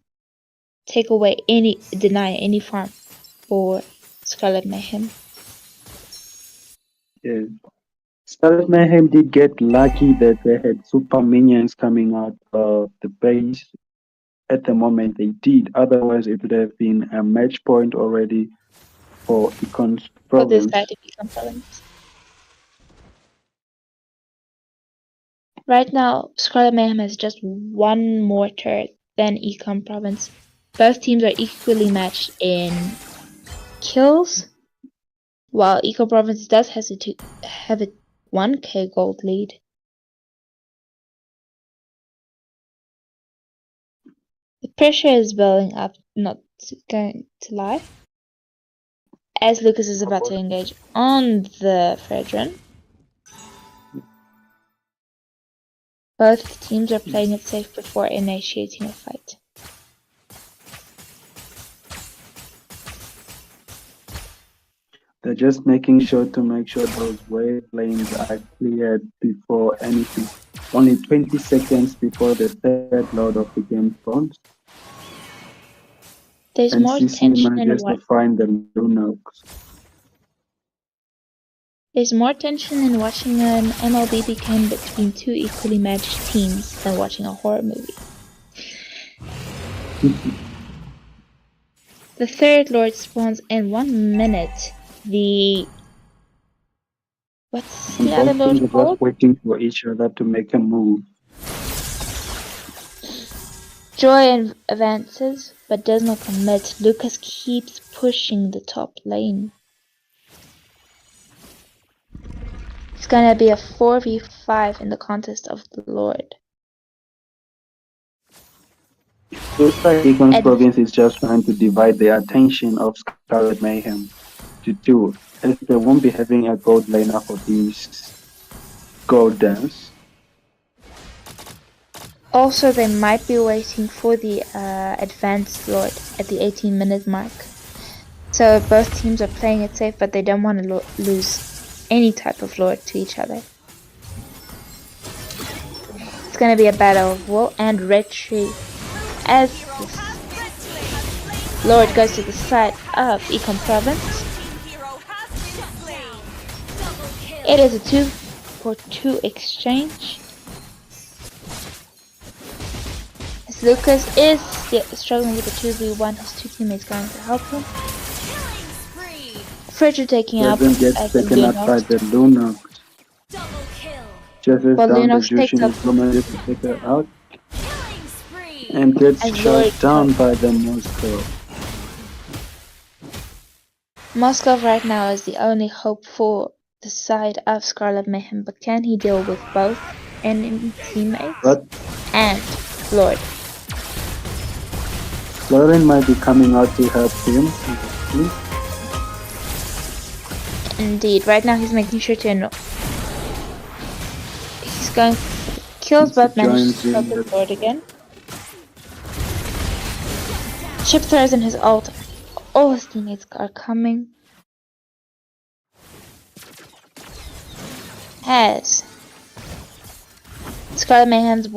deny any farm for Scarlet Mayhem. Yes. Scarlet Mayhem did get lucky that they had super minions coming out of the base. At the moment, they did. Otherwise, it would have been a match point already for Econ's For this province. guy to become province. Right now, Scarlet Mayhem has just one more turret than Econ Province. Both teams are equally matched in kills, while Econ Province does have a 1k gold lead. The pressure is building up, not going to lie, as Lucas is about to engage on the Fredrin. Both teams are playing it safe before initiating a fight. They're just making sure to make sure those wave lanes are cleared before anything. Only 20 seconds before the third load of the game spawns. There's And more CC tension in manages to find the Lunox. There's more tension in watching an MLB begin between two equally matched teams than watching a horror movie. The third Lord spawns in 1 minute. What's the other Both Lord teams are called? just waiting for each other to make a move. Joy advances, but does not commit. Lucas keeps pushing the top lane. It's gonna be a 4v5 in the contest of the Lord. Looks like Econ's And province is just trying to divide the attention of Scarlet Mayhem to two, as they won't be having a gold laner for this gold dance. also, they might be waiting for the advanced Lord at the 18-minute mark. So both teams are playing it safe, but they don't want to lose any type of Lord to each other. It's going to be a battle of will and retreat as the Lord goes to the side of Econ Province. It is a 2-for-2 exchange. As Lucas is struggling with the 2v1, his two teammates going to help him. Frederick taking out Doesn't get as the taken out by Lunox. the Lunox. Just as Well, down the Lunox takes Jushin up is manages to take her out and gets as shot Lord down by the Moscow. Moskov right now is the only hope for the side of Scarlet Mayhem, but can he deal with both enemy teammates But and Lord? Lauren might be coming out to help him. Indeed, right now he's making sure to he's going kills but manages to kill the Lord again. Chip throws in his ult. All his teammates are coming. As Scarlet Mayhem's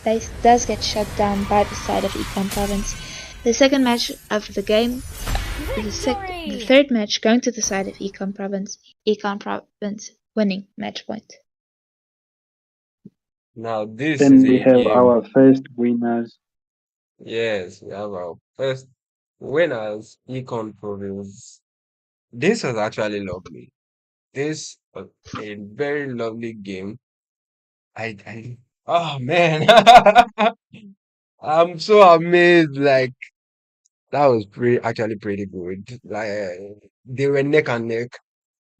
base does get shut down by the side of Econ Province. The second match of the game, the third match going to the side of Econ Province winning match point. Now this Then is we a have game. our first winners. Yes, we have our first winners, Econ Province. This was actually lovely. This was a very lovely game. Oh man, I'm so amazed. Like That was actually pretty good. Like they were neck and neck,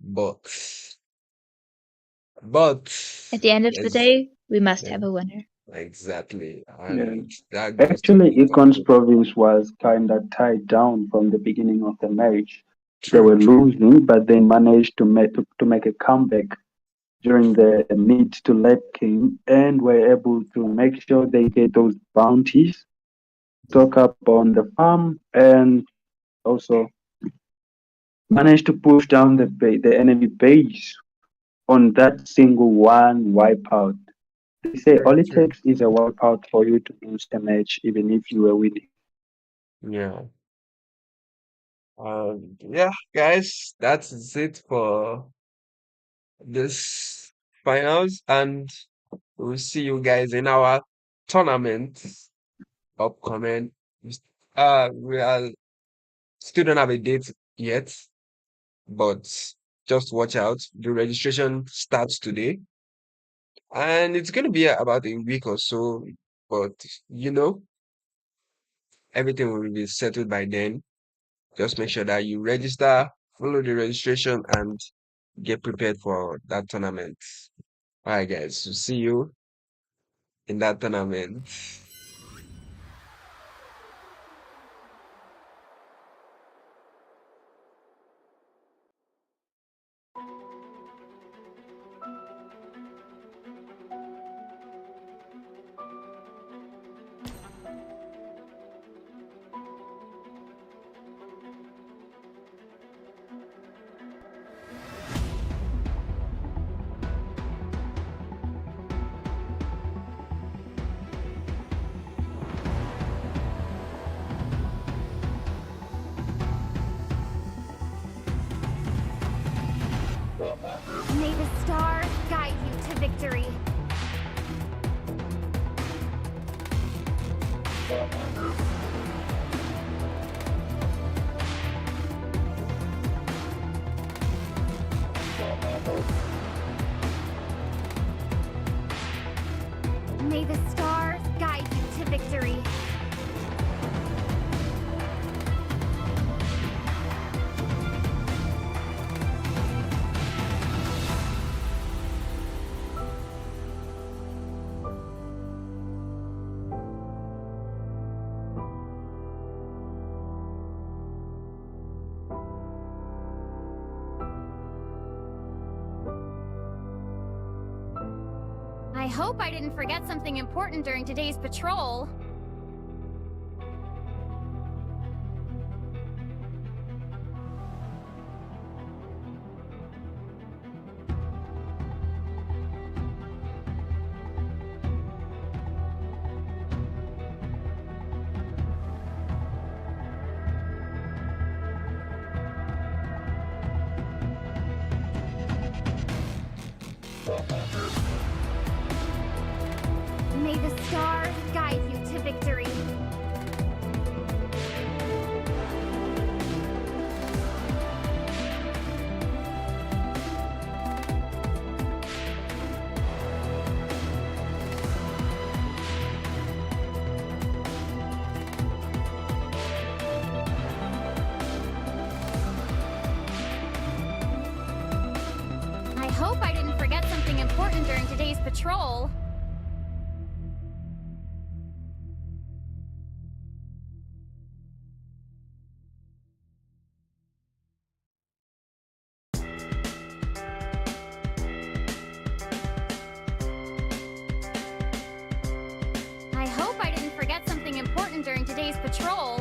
but but At the end of the there's day, we must yeah, have a winner. exactly, Yeah. and that goes to Actually, the Econ's province was kind of tied down from the beginning of the match. They true, were true. losing, but they managed to make a comeback during the mid to late game and were able to make sure they get those bounties, stock up on the farm, and also managed to push down the enemy base on that single one wipeout. They say True, all it true. takes is a wipeout for you to lose the match, even if you were winning. Yeah. Yeah, guys, that's it for this finals, and we'll see you guys in our tournament upcoming. We are still don't have a date yet, but just watch out. The registration starts today, and it's gonna be about a week or so. But you know, everything will be settled by then. Just make sure that you register, follow the registration, and get prepared for that tournament. All right, guys. So see you in that tournament. May the stars guide you to victory. May the stars guide you to victory. I hope I didn't forget something important during today's patrol. May the stars guide you to victory. I hope I didn't forget something important during today's patrol. I hope I didn't forget something important during today's patrol.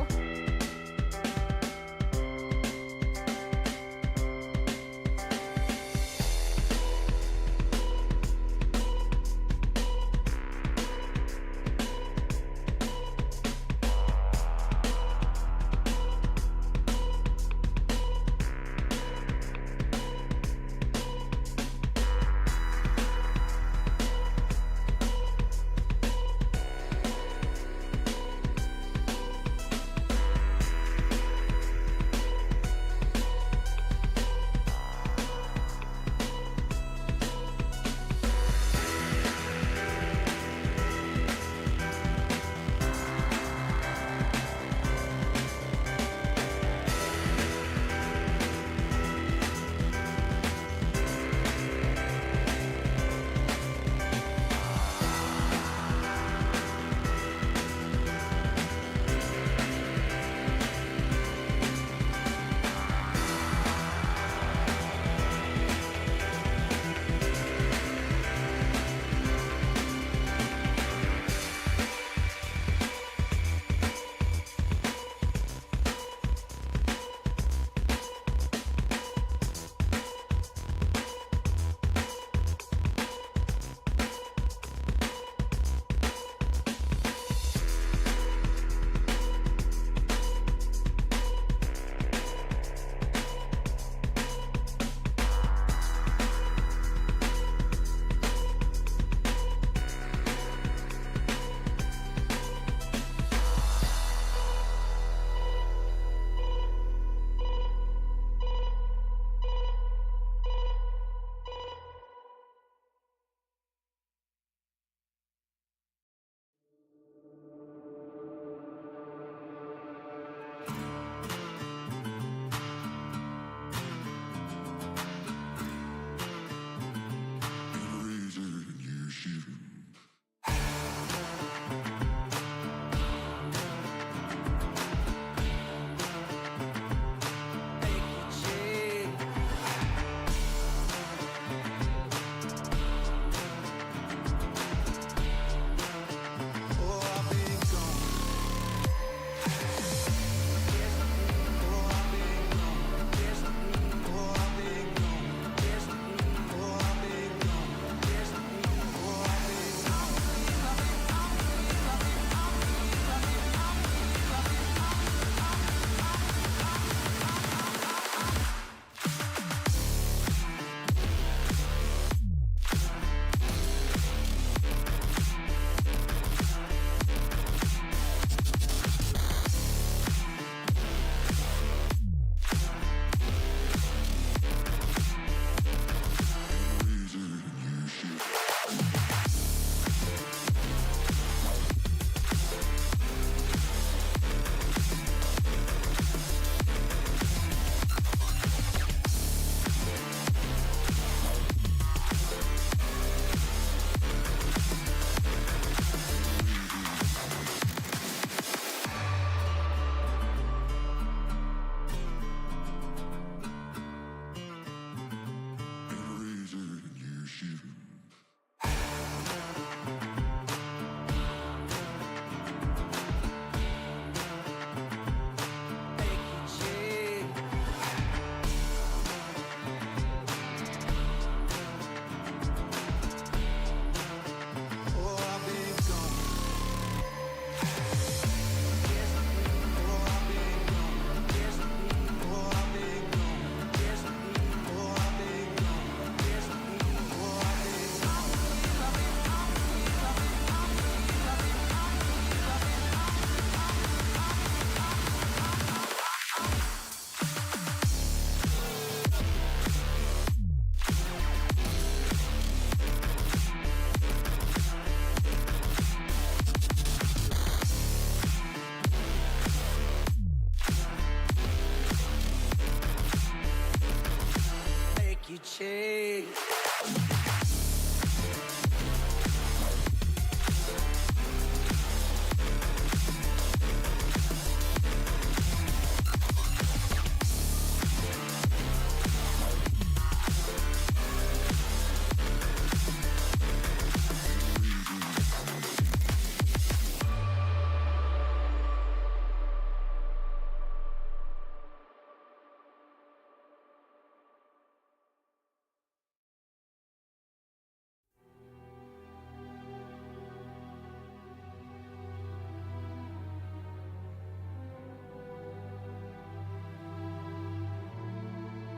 chase.